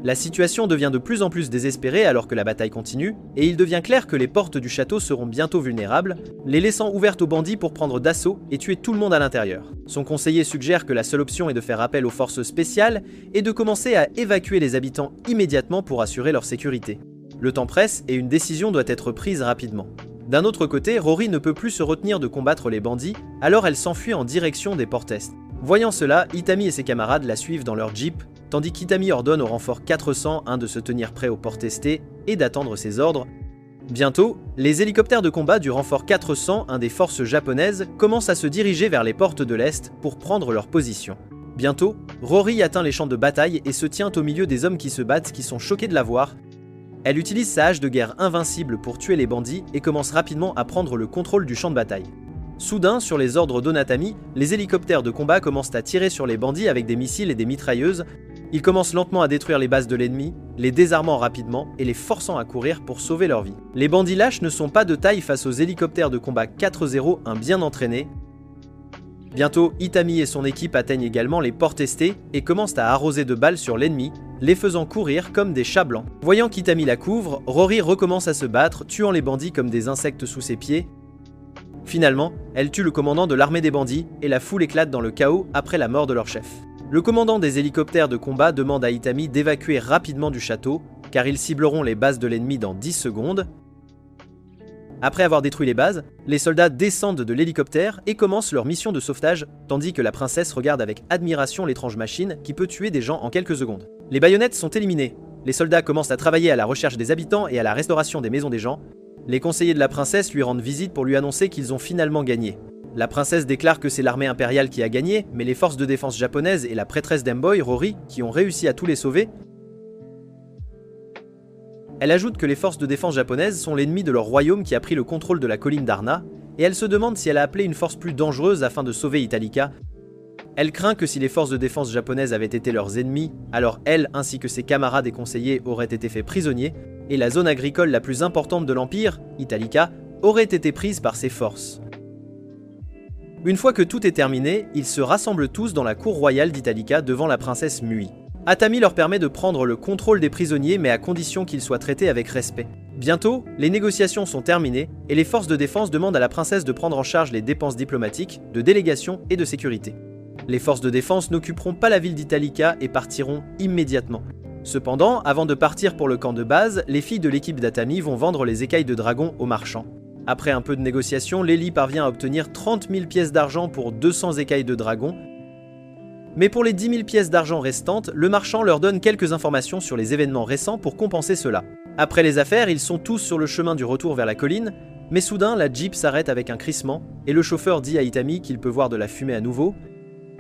Speaker 1: La situation devient de plus en plus désespérée alors que la bataille continue, et il devient clair que les portes du château seront bientôt vulnérables, les laissant ouvertes aux bandits pour prendre d'assaut et tuer tout le monde à l'intérieur. Son conseiller suggère que la seule option est de faire appel aux forces spéciales et de commencer à évacuer les habitants immédiatement pour assurer leur sécurité. Le temps presse et une décision doit être prise rapidement. D'un autre côté, Rory ne peut plus se retenir de combattre les bandits, alors elle s'enfuit en direction des portes est. Voyant cela, Itami et ses camarades la suivent dans leur jeep, tandis qu'Itami ordonne au renfort 401 de se tenir prêt aux portes est et d'attendre ses ordres. Bientôt, les hélicoptères de combat du renfort 401 des forces japonaises commencent à se diriger vers les portes de l'Est pour prendre leur position. Bientôt, Rory atteint les champs de bataille et se tient au milieu des hommes qui se battent qui sont choqués de la voir. Elle utilise sa hache de guerre invincible pour tuer les bandits et commence rapidement à prendre le contrôle du champ de bataille. Soudain, sur les ordres d'Onatami, les hélicoptères de combat commencent à tirer sur les bandits avec des missiles et des mitrailleuses. Ils commencent lentement à détruire les bases de l'ennemi, les désarmant rapidement et les forçant à courir pour sauver leur vie. Les bandits lâches ne sont pas de taille face aux hélicoptères de combat 401 bien entraînés. Bientôt, Itami et son équipe atteignent également les portes est et commencent à arroser de balles sur l'ennemi, les faisant courir comme des chats blancs. Voyant qu'Itami la couvre, Rory recommence à se battre, tuant les bandits comme des insectes sous ses pieds. Finalement, elle tue le commandant de l'armée des bandits et la foule éclate dans le chaos après la mort de leur chef. Le commandant des hélicoptères de combat demande à Itami d'évacuer rapidement du château, car ils cibleront les bases de l'ennemi dans 10 secondes. Après avoir détruit les bases, les soldats descendent de l'hélicoptère et commencent leur mission de sauvetage, tandis que la princesse regarde avec admiration l'étrange machine qui peut tuer des gens en quelques secondes. Les baïonnettes sont éliminées, les soldats commencent à travailler à la recherche des habitants et à la restauration des maisons des gens. Les conseillers de la princesse lui rendent visite pour lui annoncer qu'ils ont finalement gagné. La princesse déclare que c'est l'armée impériale qui a gagné, mais les forces de défense japonaises et la prêtresse d'Emboy, Rory, qui ont réussi à tous les sauver. Elle ajoute que les forces de défense japonaises sont l'ennemi de leur royaume qui a pris le contrôle de la colline d'Arna, et elle se demande si elle a appelé une force plus dangereuse afin de sauver Italica. Elle craint que si les forces de défense japonaises avaient été leurs ennemis, alors elle ainsi que ses camarades et conseillers auraient été faits prisonniers, et la zone agricole la plus importante de l'Empire, Italica, aurait été prise par ses forces. Une fois que tout est terminé, ils se rassemblent tous dans la cour royale d'Italica devant la princesse Mui. Atami leur permet de prendre le contrôle des prisonniers mais à condition qu'ils soient traités avec respect. Bientôt, les négociations sont terminées et les forces de défense demandent à la princesse de prendre en charge les dépenses diplomatiques, de délégation et de sécurité. Les forces de défense n'occuperont pas la ville d'Italica et partiront immédiatement. Cependant, avant de partir pour le camp de base, les filles de l'équipe d'Atami vont vendre les écailles de dragon aux marchands. Après un peu de négociation, Lely parvient à obtenir 30 000 pièces d'argent pour 200 écailles de dragon. Mais pour les 10 000 pièces d'argent restantes, le marchand leur donne quelques informations sur les événements récents pour compenser cela. Après les affaires, ils sont tous sur le chemin du retour vers la colline, mais soudain la Jeep s'arrête avec un crissement, et le chauffeur dit à Itami qu'il peut voir de la fumée à nouveau.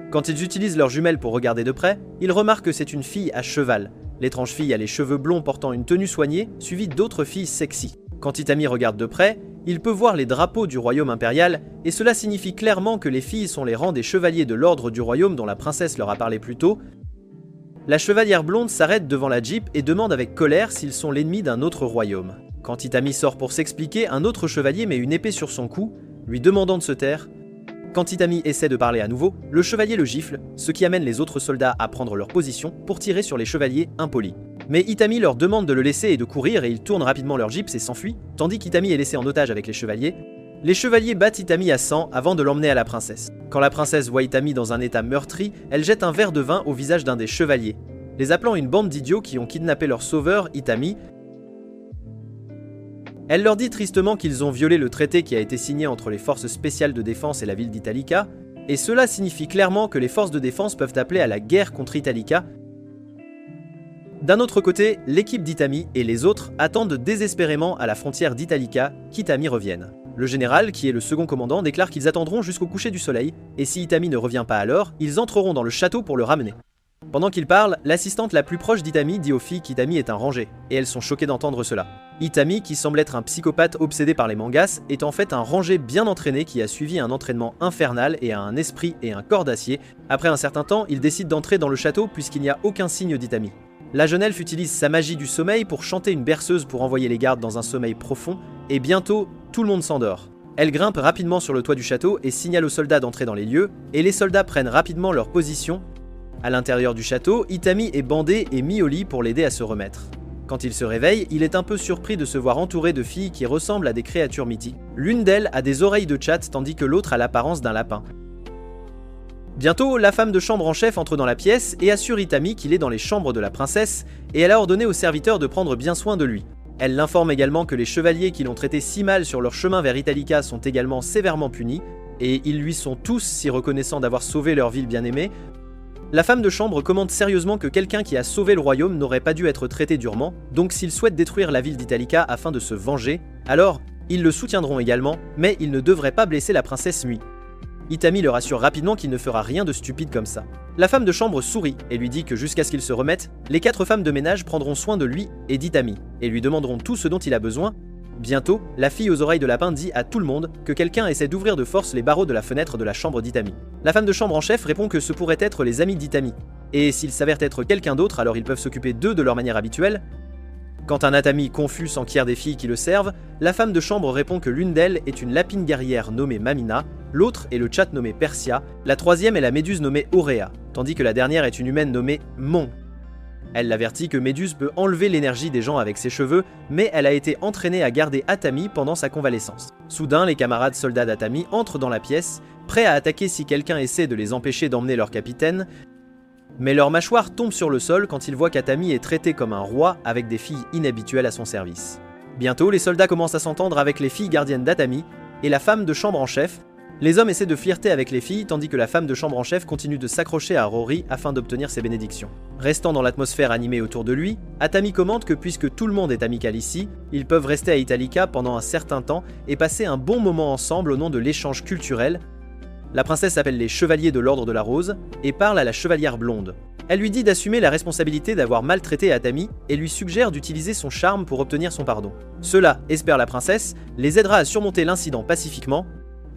Speaker 1: Quand ils utilisent leurs jumelles pour regarder de près, ils remarquent que c'est une fille à cheval, L'étrange fille a les cheveux blonds portant une tenue soignée, suivie d'autres filles sexy. Quand Itami regarde de près, il peut voir les drapeaux du royaume impérial, et cela signifie clairement que les filles sont les rangs des chevaliers de l'ordre du royaume dont la princesse leur a parlé plus tôt. La chevalière blonde s'arrête devant la Jeep et demande avec colère s'ils sont l'ennemi d'un autre royaume. Quand Itami sort pour s'expliquer, un autre chevalier met une épée sur son cou, lui demandant de se taire. Quand Itami essaie de parler à nouveau, le chevalier le gifle, ce qui amène les autres soldats à prendre leur position pour tirer sur les chevaliers impolis. Mais Itami leur demande de le laisser et de courir et ils tournent rapidement leur jeeps et s'enfuient, tandis qu'Itami est laissé en otage avec les chevaliers. Les chevaliers battent Itami à sang avant de l'emmener à la princesse. Quand la princesse voit Itami dans un état meurtri, elle jette un verre de vin au visage d'un des chevaliers, les appelant une bande d'idiots qui ont kidnappé leur sauveur, Itami. Elle leur dit tristement qu'ils ont violé le traité qui a été signé entre les forces spéciales de défense et la ville d'Italica, et cela signifie clairement que les forces de défense peuvent appeler à la guerre contre Italica. D'un autre côté, l'équipe d'Itami et les autres attendent désespérément à la frontière d'Italica qu'Itami revienne. Le général, qui est le second commandant, déclare qu'ils attendront jusqu'au coucher du soleil, et si Itami ne revient pas alors, ils entreront dans le château pour le ramener. Pendant qu'il parle, l'assistante la plus proche d'Itami dit aux filles qu'Itami est un rangé, et elles sont choquées d'entendre cela. Itami, qui semble être un psychopathe obsédé par les mangas, est en fait un rangé bien entraîné qui a suivi un entraînement infernal et a un esprit et un corps d'acier. Après un certain temps, il décide d'entrer dans le château puisqu'il n'y a aucun signe d'Itami. La jeune elfe utilise sa magie du sommeil pour chanter une berceuse pour envoyer les gardes dans un sommeil profond, et bientôt, tout le monde s'endort. Elle grimpe rapidement sur le toit du château et signale aux soldats d'entrer dans les lieux, et les soldats prennent rapidement leur position. À l'intérieur du château, Itami est bandé et mis au lit pour l'aider à se remettre. Quand il se réveille, il est un peu surpris de se voir entouré de filles qui ressemblent à des créatures mythiques. L'une d'elles a des oreilles de chat tandis que l'autre a l'apparence d'un lapin. Bientôt, la femme de chambre en chef entre dans la pièce et assure Itami qu'il est dans les chambres de la princesse et elle a ordonné aux serviteurs de prendre bien soin de lui. Elle l'informe également que les chevaliers qui l'ont traité si mal sur leur chemin vers Italica sont également sévèrement punis et ils lui sont tous si reconnaissants d'avoir sauvé leur ville bien-aimée. La femme de chambre commente sérieusement que quelqu'un qui a sauvé le royaume n'aurait pas dû être traité durement, donc s'ils souhaitent détruire la ville d'Italica afin de se venger, alors ils le soutiendront également, mais ils ne devraient pas blesser la princesse Mui. Itami leur assure rapidement qu'il ne fera rien de stupide comme ça. La femme de chambre sourit et lui dit que jusqu'à ce qu'il se remette, les 4 femmes de ménage prendront soin de lui et d'Itami, et lui demanderont tout ce dont il a besoin. Bientôt, la fille aux oreilles de lapin dit à tout le monde que quelqu'un essaie d'ouvrir de force les barreaux de la fenêtre de la chambre d'Itami. La femme de chambre en chef répond que ce pourrait être les amis d'Itami, et s'ils s'avèrent être quelqu'un d'autre, alors ils peuvent s'occuper d'eux de leur manière habituelle. Quand un Atami confus s'enquiert des filles qui le servent, la femme de chambre répond que l'une d'elles est une lapine guerrière nommée Mamina, l'autre est le chat nommé Persia, la troisième est la méduse nommée Aurea, tandis que la dernière est une humaine nommée Mon. Elle l'avertit que Méduse peut enlever l'énergie des gens avec ses cheveux, mais elle a été entraînée à garder Atami pendant sa convalescence. Soudain, les camarades soldats d'Atami entrent dans la pièce, prêts à attaquer si quelqu'un essaie de les empêcher d'emmener leur capitaine, mais leur mâchoire tombe sur le sol quand ils voient qu'Atami est traité comme un roi avec des filles inhabituelles à son service. Bientôt, les soldats commencent à s'entendre avec les filles gardiennes d'Atami et la femme de chambre en chef. Les hommes essaient de flirter avec les filles tandis que la femme de chambre en chef continue de s'accrocher à Rory afin d'obtenir ses bénédictions. Restant dans l'atmosphère animée autour de lui, Atami commente que puisque tout le monde est amical ici, ils peuvent rester à Italica pendant un certain temps et passer un bon moment ensemble au nom de l'échange culturel. La princesse appelle les chevaliers de l'ordre de la rose et parle à la chevalière blonde. Elle lui dit d'assumer la responsabilité d'avoir maltraité Atami et lui suggère d'utiliser son charme pour obtenir son pardon. Cela, espère la princesse, les aidera à surmonter l'incident pacifiquement.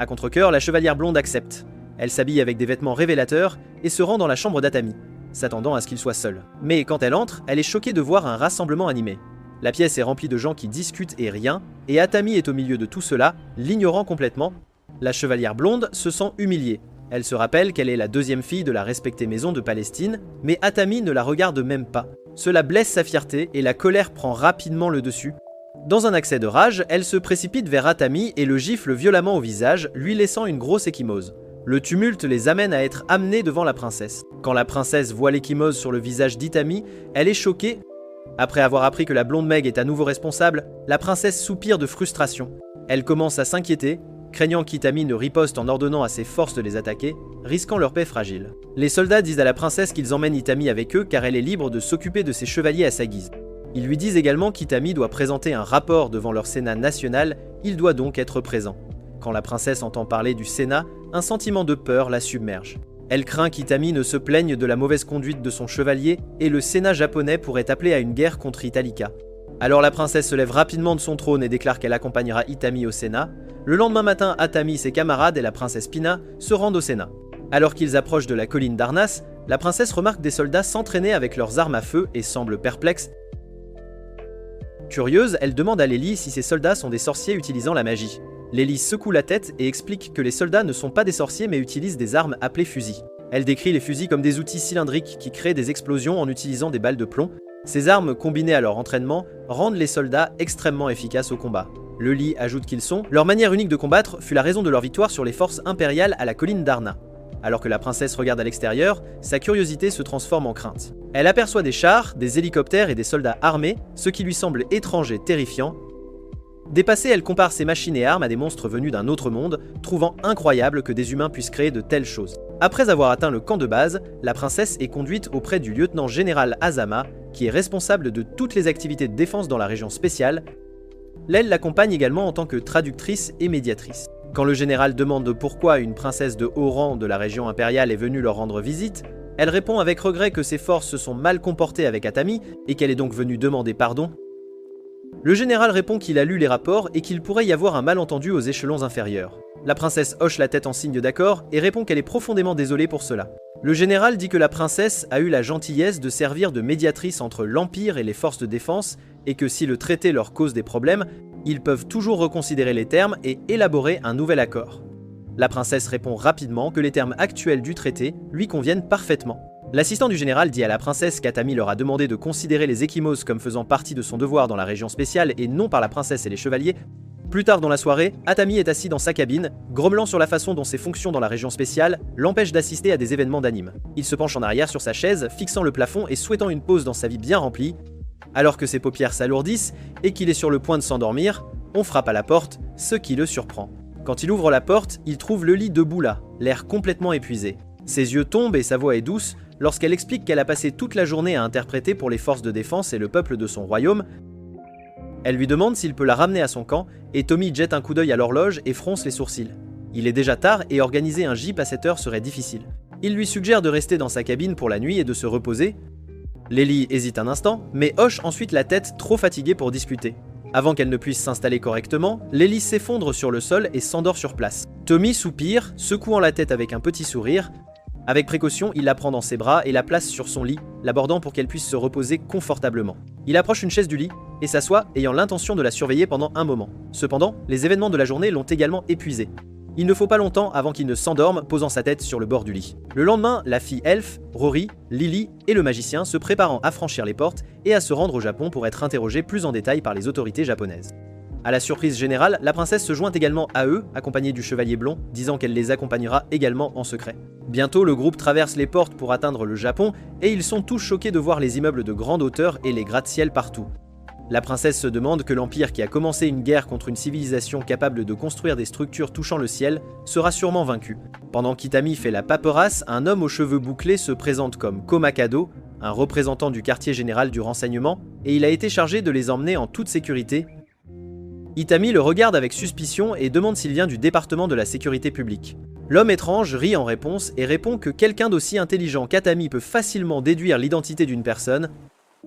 Speaker 1: À contre-cœur, la chevalière blonde accepte. Elle s'habille avec des vêtements révélateurs et se rend dans la chambre d'Atami, s'attendant à ce qu'il soit seul. Mais quand elle entre, elle est choquée de voir un rassemblement animé. La pièce est remplie de gens qui discutent et rient, et Atami est au milieu de tout cela, l'ignorant complètement. La chevalière blonde se sent humiliée. Elle se rappelle qu'elle est la deuxième fille de la respectée maison de Palestine, mais Atami ne la regarde même pas. Cela blesse sa fierté et la colère prend rapidement le dessus. Dans un accès de rage, elle se précipite vers Atami et le gifle violemment au visage, lui laissant une grosse échymose. Le tumulte les amène à être amenés devant la princesse. Quand la princesse voit l'échymose sur le visage d'Itami, elle est choquée. Après avoir appris que la blonde Meg est à nouveau responsable, la princesse soupire de frustration. Elle commence à s'inquiéter, craignant qu'Itami ne riposte en ordonnant à ses forces de les attaquer, risquant leur paix fragile. Les soldats disent à la princesse qu'ils emmènent Itami avec eux car elle est libre de s'occuper de ses chevaliers à sa guise. Ils lui disent également qu'Itami doit présenter un rapport devant leur Sénat national, il doit donc être présent. Quand la princesse entend parler du Sénat, un sentiment de peur la submerge. Elle craint qu'Itami ne se plaigne de la mauvaise conduite de son chevalier et le Sénat japonais pourrait appeler à une guerre contre Italica. Alors la princesse se lève rapidement de son trône et déclare qu'elle accompagnera Itami au Sénat. Le lendemain matin, Atami, ses camarades et la princesse Pina se rendent au Sénat. Alors qu'ils approchent de la colline d'Arnas, la princesse remarque des soldats s'entraîner avec leurs armes à feu et semble perplexe. Curieuse, elle demande à Lely si ces soldats sont des sorciers utilisant la magie. Lely secoue la tête et explique que les soldats ne sont pas des sorciers mais utilisent des armes appelées fusils. Elle décrit les fusils comme des outils cylindriques qui créent des explosions en utilisant des balles de plomb. Ces armes, combinées à leur entraînement, rendent les soldats extrêmement efficaces au combat. Lely ajoute qu'ils sont « Leur manière unique de combattre fut la raison de leur victoire sur les forces impériales à la colline d'Arna ». Alors que la princesse regarde à l'extérieur, sa curiosité se transforme en crainte. Elle aperçoit des chars, des hélicoptères et des soldats armés, ce qui lui semble étrange et terrifiant. Dépassée, elle compare ces machines et armes à des monstres venus d'un autre monde, trouvant incroyable que des humains puissent créer de telles choses. Après avoir atteint le camp de base, la princesse est conduite auprès du lieutenant général Azama, qui est responsable de toutes les activités de défense dans la région spéciale. L'aile l'accompagne également en tant que traductrice et médiatrice. Quand le général demande pourquoi une princesse de haut rang de la région impériale est venue leur rendre visite, elle répond avec regret que ses forces se sont mal comportées avec Atami et qu'elle est donc venue demander pardon. Le général répond qu'il a lu les rapports et qu'il pourrait y avoir un malentendu aux échelons inférieurs. La princesse hoche la tête en signe d'accord et répond qu'elle est profondément désolée pour cela. Le général dit que la princesse a eu la gentillesse de servir de médiatrice entre l'Empire et les forces de défense et que si le traité leur cause des problèmes, ils peuvent toujours reconsidérer les termes et élaborer un nouvel accord. La princesse répond rapidement que les termes actuels du traité lui conviennent parfaitement. L'assistant du général dit à la princesse qu'Atami leur a demandé de considérer les Ecchymoses comme faisant partie de son devoir dans la région spéciale et non par la princesse et les chevaliers. Plus tard dans la soirée, Atami est assis dans sa cabine, grommelant sur la façon dont ses fonctions dans la région spéciale l'empêchent d'assister à des événements d'anime. Il se penche en arrière sur sa chaise, fixant le plafond et souhaitant une pause dans sa vie bien remplie. Alors que ses paupières s'alourdissent et qu'il est sur le point de s'endormir, on frappe à la porte, ce qui le surprend. Quand il ouvre la porte, il trouve Lely debout là, l'air complètement épuisé. Ses yeux tombent et sa voix est douce lorsqu'elle explique qu'elle a passé toute la journée à interpréter pour les forces de défense et le peuple de son royaume. Elle lui demande s'il peut la ramener à son camp et Tommy jette un coup d'œil à l'horloge et fronce les sourcils. Il est déjà tard et organiser un gîte à cette heure serait difficile. Il lui suggère de rester dans sa cabine pour la nuit et de se reposer. Lely hésite un instant, mais hoche ensuite la tête, trop fatiguée pour discuter. Avant qu'elle ne puisse s'installer correctement, Lely s'effondre sur le sol et s'endort sur place. Tommy soupire, secouant la tête avec un petit sourire. Avec précaution, il la prend dans ses bras et la place sur son lit, l'abordant pour qu'elle puisse se reposer confortablement. Il approche une chaise du lit et s'assoit, ayant l'intention de la surveiller pendant un moment. Cependant, les événements de la journée l'ont également épuisé. Il ne faut pas longtemps avant qu'il ne s'endorme, posant sa tête sur le bord du lit. Le lendemain, la fille Elf, Rory, Lily et le magicien se préparant à franchir les portes et à se rendre au Japon pour être interrogés plus en détail par les autorités japonaises. À la surprise générale, la princesse se joint également à eux, accompagnée du chevalier blond, disant qu'elle les accompagnera également en secret. Bientôt, le groupe traverse les portes pour atteindre le Japon, et ils sont tous choqués de voir les immeubles de grande hauteur et les gratte-ciel partout. La princesse se demande que l'Empire qui a commencé une guerre contre une civilisation capable de construire des structures touchant le ciel sera sûrement vaincu. Pendant qu'Itami fait la paperasse, un homme aux cheveux bouclés se présente comme Komakado, un représentant du quartier général du renseignement, et il a été chargé de les emmener en toute sécurité. Itami le regarde avec suspicion et demande s'il vient du département de la sécurité publique. L'homme étrange rit en réponse et répond que quelqu'un d'aussi intelligent qu'Atami peut facilement déduire l'identité d'une personne.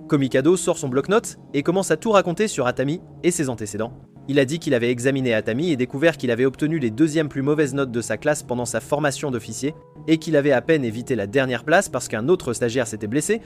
Speaker 1: Komikado sort son bloc-notes et commence à tout raconter sur Atami et ses antécédents. Il a dit qu'il avait examiné Atami et découvert qu'il avait obtenu les deuxièmes plus mauvaises notes de sa classe pendant sa formation d'officier et qu'il avait à peine évité la dernière place parce qu'un autre stagiaire s'était blessé.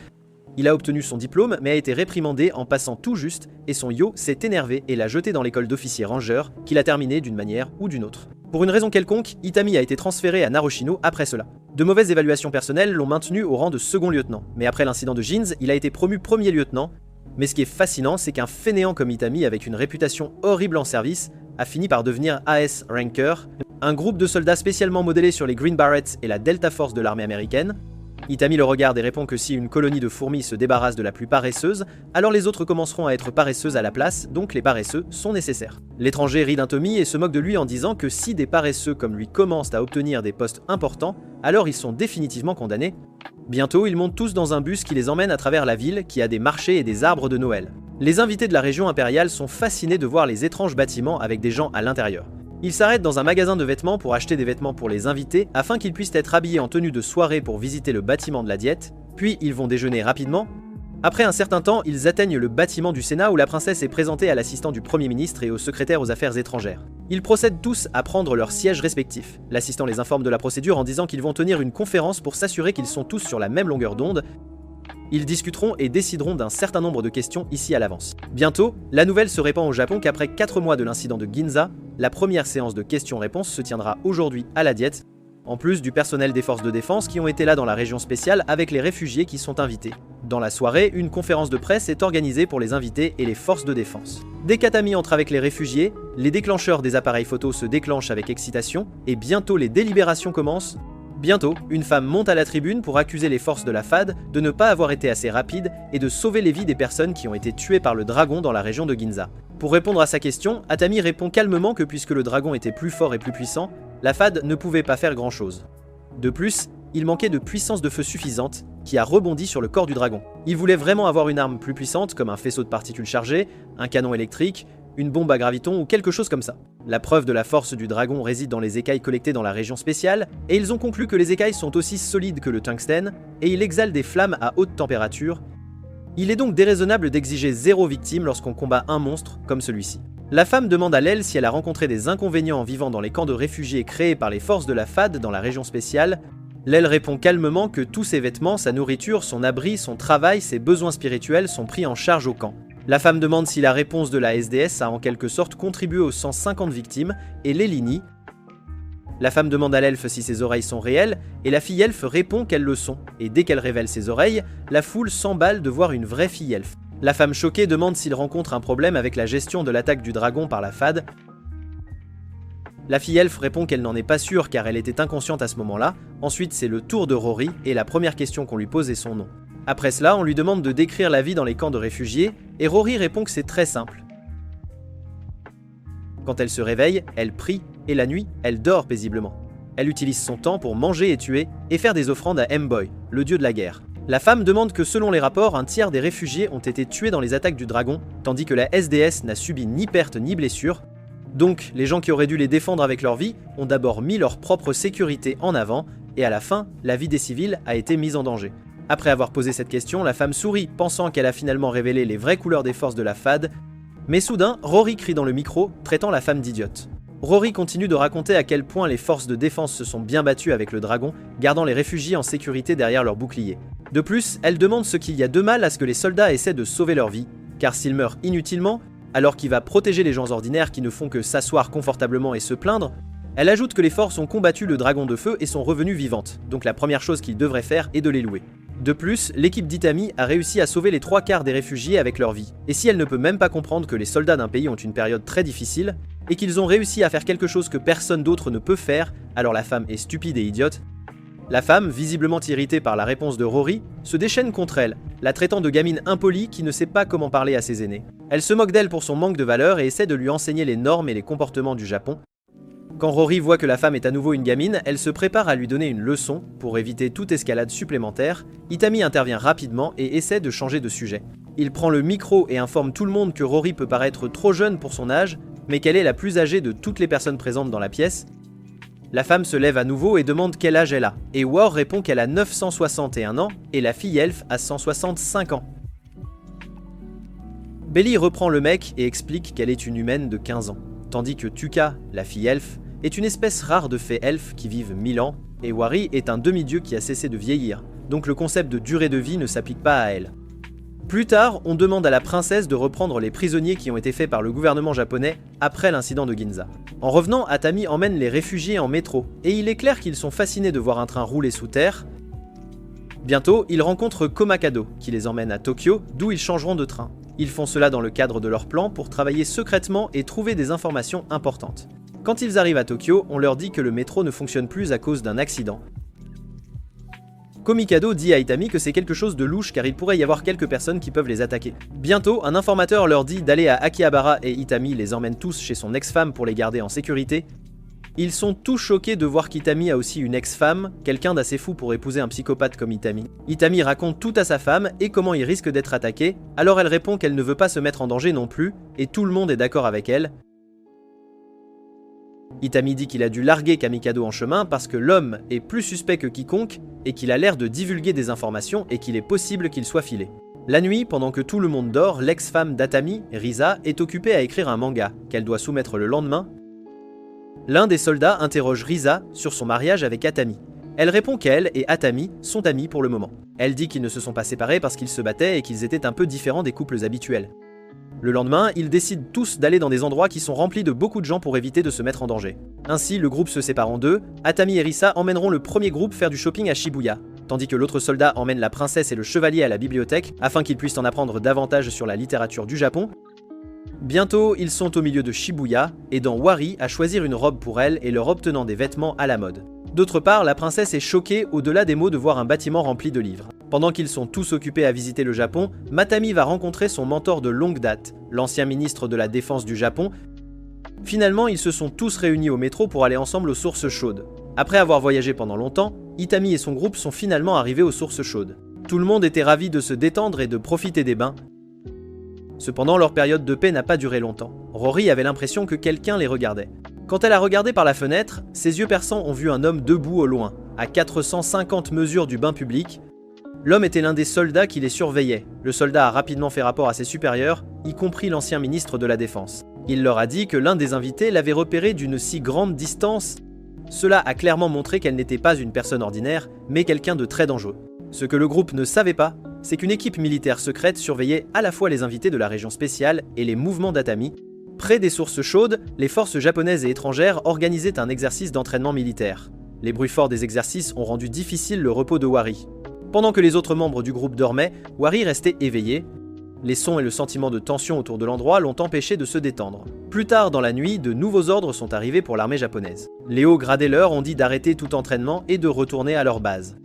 Speaker 1: Il a obtenu son diplôme mais a été réprimandé en passant tout juste et son yo s'est énervé et l'a jeté dans l'école d'officier rangeur qu'il a terminé d'une manière ou d'une autre. Pour une raison quelconque, Itami a été transféré à Narushino après cela. De mauvaises évaluations personnelles l'ont maintenu au rang de second lieutenant, mais après l'incident de Jeans, il a été promu premier lieutenant. Mais ce qui est fascinant, c'est qu'un fainéant comme Itami avec une réputation horrible en service a fini par devenir AS Ranker, un groupe de soldats spécialement modélés sur les Green Berets et la Delta Force de l'armée américaine. Itami le regarde et répond que si une colonie de fourmis se débarrasse de la plus paresseuse, alors les autres commenceront à être paresseuses à la place, donc les paresseux sont nécessaires. L'étranger rit d'un Tommy et se moque de lui en disant que si des paresseux comme lui commencent à obtenir des postes importants, alors ils sont définitivement condamnés. Bientôt, ils montent tous dans un bus qui les emmène à travers la ville qui a des marchés et des arbres de Noël. Les invités de la région impériale sont fascinés de voir les étranges bâtiments avec des gens à l'intérieur. Ils s'arrêtent dans un magasin de vêtements pour acheter des vêtements pour les invités afin qu'ils puissent être habillés en tenue de soirée pour visiter le bâtiment de la Diète, puis ils vont déjeuner rapidement. Après un certain temps, ils atteignent le bâtiment du Sénat où la princesse est présentée à l'assistant du Premier ministre et au secrétaire aux affaires étrangères. Ils procèdent tous à prendre leurs sièges respectifs. L'assistant les informe de la procédure en disant qu'ils vont tenir une conférence pour s'assurer qu'ils sont tous sur la même longueur d'onde. Ils discuteront et décideront d'un certain nombre de questions ici à l'avance. Bientôt, la nouvelle se répand au Japon qu'après 4 mois de l'incident de Ginza, la première séance de questions-réponses se tiendra aujourd'hui à la Diète, en plus du personnel des forces de défense qui ont été là dans la région spéciale avec les réfugiés qui sont invités. Dans la soirée, une conférence de presse est organisée pour les invités et les forces de défense. Dès qu'Atami entre avec les réfugiés, les déclencheurs des appareils photo se déclenchent avec excitation et bientôt les délibérations commencent. Bientôt, une femme monte à la tribune pour accuser les forces de la FAD de ne pas avoir été assez rapides et de sauver les vies des personnes qui ont été tuées par le dragon dans la région de Ginza. Pour répondre à sa question, Atami répond calmement que puisque le dragon était plus fort et plus puissant, la FAD ne pouvait pas faire grand-chose. De plus, il manquait de puissance de feu suffisante, qui a rebondi sur le corps du dragon. Il voulait vraiment avoir une arme plus puissante, comme un faisceau de particules chargées, un canon électrique, une bombe à graviton ou quelque chose comme ça. La preuve de la force du dragon réside dans les écailles collectées dans la région spéciale, et ils ont conclu que les écailles sont aussi solides que le tungstène, et il exhale des flammes à haute température. Il est donc déraisonnable d'exiger 0 victime lorsqu'on combat un monstre comme celui-ci. La femme demande à Lel si elle a rencontré des inconvénients en vivant dans les camps de réfugiés créés par les forces de la FAD dans la région spéciale. Lel répond calmement que tous ses vêtements, sa nourriture, son abri, son travail, ses besoins spirituels sont pris en charge au camp. La femme demande si la réponse de la SDS a en quelque sorte contribué aux 150 victimes, et Leli nie. La femme demande à l'elfe si ses oreilles sont réelles, et la fille elfe répond qu'elles le sont, et dès qu'elle révèle ses oreilles, la foule s'emballe de voir une vraie fille elfe. La femme choquée demande s'il rencontre un problème avec la gestion de l'attaque du dragon par la FAD. La fille elfe répond qu'elle n'en est pas sûre car elle était inconsciente à ce moment-là. Ensuite, c'est le tour de Rory, et la première question qu'on lui pose est son nom. Après cela, on lui demande de décrire la vie dans les camps de réfugiés, et Rory répond que c'est très simple. Quand elle se réveille, elle prie, et la nuit, elle dort paisiblement. Elle utilise son temps pour manger et tuer, et faire des offrandes à M-Boy, le dieu de la guerre. La femme demande que selon les rapports, un tiers des réfugiés ont été tués dans les attaques du dragon, tandis que la SDS n'a subi ni perte ni blessure. Donc, les gens qui auraient dû les défendre avec leur vie ont d'abord mis leur propre sécurité en avant, et à la fin, la vie des civils a été mise en danger. Après avoir posé cette question, la femme sourit, pensant qu'elle a finalement révélé les vraies couleurs des forces de la FAD, mais soudain, Rory crie dans le micro, traitant la femme d'idiote. Rory continue de raconter à quel point les forces de défense se sont bien battues avec le dragon, gardant les réfugiés en sécurité derrière leurs boucliers. De plus, elle demande ce qu'il y a de mal à ce que les soldats essaient de sauver leur vie, car s'ils meurent inutilement, alors qu'il va protéger les gens ordinaires qui ne font que s'asseoir confortablement et se plaindre, elle ajoute que les forces ont combattu le dragon de feu et sont revenues vivantes, donc la première chose qu'ils devraient faire est de les louer. De plus, l'équipe d'Itami a réussi à sauver les 3/4 des réfugiés avec leur vie, et si elle ne peut même pas comprendre que les soldats d'un pays ont une période très difficile, et qu'ils ont réussi à faire quelque chose que personne d'autre ne peut faire, alors la femme est stupide et idiote. La femme, visiblement irritée par la réponse de Rory, se déchaîne contre elle, la traitant de gamine impolie qui ne sait pas comment parler à ses aînés. Elle se moque d'elle pour son manque de valeur et essaie de lui enseigner les normes et les comportements du Japon. Quand Rory voit que la femme est à nouveau une gamine, elle se prépare à lui donner une leçon pour éviter toute escalade supplémentaire. Itami intervient rapidement et essaie de changer de sujet. Il prend le micro et informe tout le monde que Rory peut paraître trop jeune pour son âge, mais qu'elle est la plus âgée de toutes les personnes présentes dans la pièce. La femme se lève à nouveau et demande quel âge elle a, et War répond qu'elle a 961 ans et la fille elfe a 165 ans. Belly reprend le mec et explique qu'elle est une humaine de 15 ans, tandis que Tuka, la fille elfe, est une espèce rare de fées elfes qui vivent 1000 ans, et Wari est un demi-dieu qui a cessé de vieillir, donc le concept de durée de vie ne s'applique pas à elle. Plus tard, on demande à la princesse de reprendre les prisonniers qui ont été faits par le gouvernement japonais après l'incident de Ginza. En revenant, Atami emmène les réfugiés en métro, et il est clair qu'ils sont fascinés de voir un train rouler sous terre. Bientôt, ils rencontrent Komakado, qui les emmène à Tokyo, d'où ils changeront de train. Ils font cela dans le cadre de leur plan pour travailler secrètement et trouver des informations importantes. Quand ils arrivent à Tokyo, on leur dit que le métro ne fonctionne plus à cause d'un accident. Komikado dit à Itami que c'est quelque chose de louche car il pourrait y avoir quelques personnes qui peuvent les attaquer. Bientôt, un informateur leur dit d'aller à Akihabara et Itami les emmène tous chez son ex-femme pour les garder en sécurité. Ils sont tous choqués de voir qu'Itami a aussi une ex-femme, quelqu'un d'assez fou pour épouser un psychopathe comme Itami. Itami raconte tout à sa femme et comment il risque d'être attaqué, alors elle répond qu'elle ne veut pas se mettre en danger non plus, et tout le monde est d'accord avec elle. Itami dit qu'il a dû larguer Kamikado en chemin parce que l'homme est plus suspect que quiconque et qu'il a l'air de divulguer des informations et qu'il est possible qu'il soit filé. La nuit, pendant que tout le monde dort, l'ex-femme d'Atami, Risa, est occupée à écrire un manga qu'elle doit soumettre le lendemain. L'un des soldats interroge Risa sur son mariage avec Atami. Elle répond qu'elle et Atami sont amis pour le moment. Elle dit qu'ils ne se sont pas séparés parce qu'ils se battaient et qu'ils étaient un peu différents des couples habituels. Le lendemain, ils décident tous d'aller dans des endroits qui sont remplis de beaucoup de gens pour éviter de se mettre en danger. Ainsi, le groupe se sépare en deux. Atami et Risa emmèneront le premier groupe faire du shopping à Shibuya, tandis que l'autre soldat emmène la princesse et le chevalier à la bibliothèque afin qu'ils puissent en apprendre davantage sur la littérature du Japon. Bientôt, ils sont au milieu de Shibuya, aidant Wari à choisir une robe pour elle et leur obtenant des vêtements à la mode. D'autre part, la princesse est choquée au-delà des mots de voir un bâtiment rempli de livres. Pendant qu'ils sont tous occupés à visiter le Japon, Matami va rencontrer son mentor de longue date, l'ancien ministre de la Défense du Japon. Finalement, ils se sont tous réunis au métro pour aller ensemble aux sources chaudes. Après avoir voyagé pendant longtemps, Itami et son groupe sont finalement arrivés aux sources chaudes. Tout le monde était ravi de se détendre et de profiter des bains. Cependant, leur période de paix n'a pas duré longtemps. Rory avait l'impression que quelqu'un les regardait. Quand elle a regardé par la fenêtre, ses yeux perçants ont vu un homme debout au loin, à 450 mesures du bain public. L'homme était l'un des soldats qui les surveillait. Le soldat a rapidement fait rapport à ses supérieurs, y compris l'ancien ministre de la Défense. Il leur a dit que l'un des invités l'avait repéré d'une si grande distance. Cela a clairement montré qu'elle n'était pas une personne ordinaire, mais quelqu'un de très dangereux. Ce que le groupe ne savait pas, c'est qu'une équipe militaire secrète surveillait à la fois les invités de la région spéciale et les mouvements d'Atami. Près des sources chaudes, les forces japonaises et étrangères organisaient un exercice d'entraînement militaire. Les bruits forts des exercices ont rendu difficile le repos de Wari. Pendant que les autres membres du groupe dormaient, Wari restait éveillé. Les sons et le sentiment de tension autour de l'endroit l'ont empêché de se détendre. Plus tard dans la nuit, de nouveaux ordres sont arrivés pour l'armée japonaise. Les hauts gradés leur ont dit d'arrêter tout entraînement et de retourner à leur base.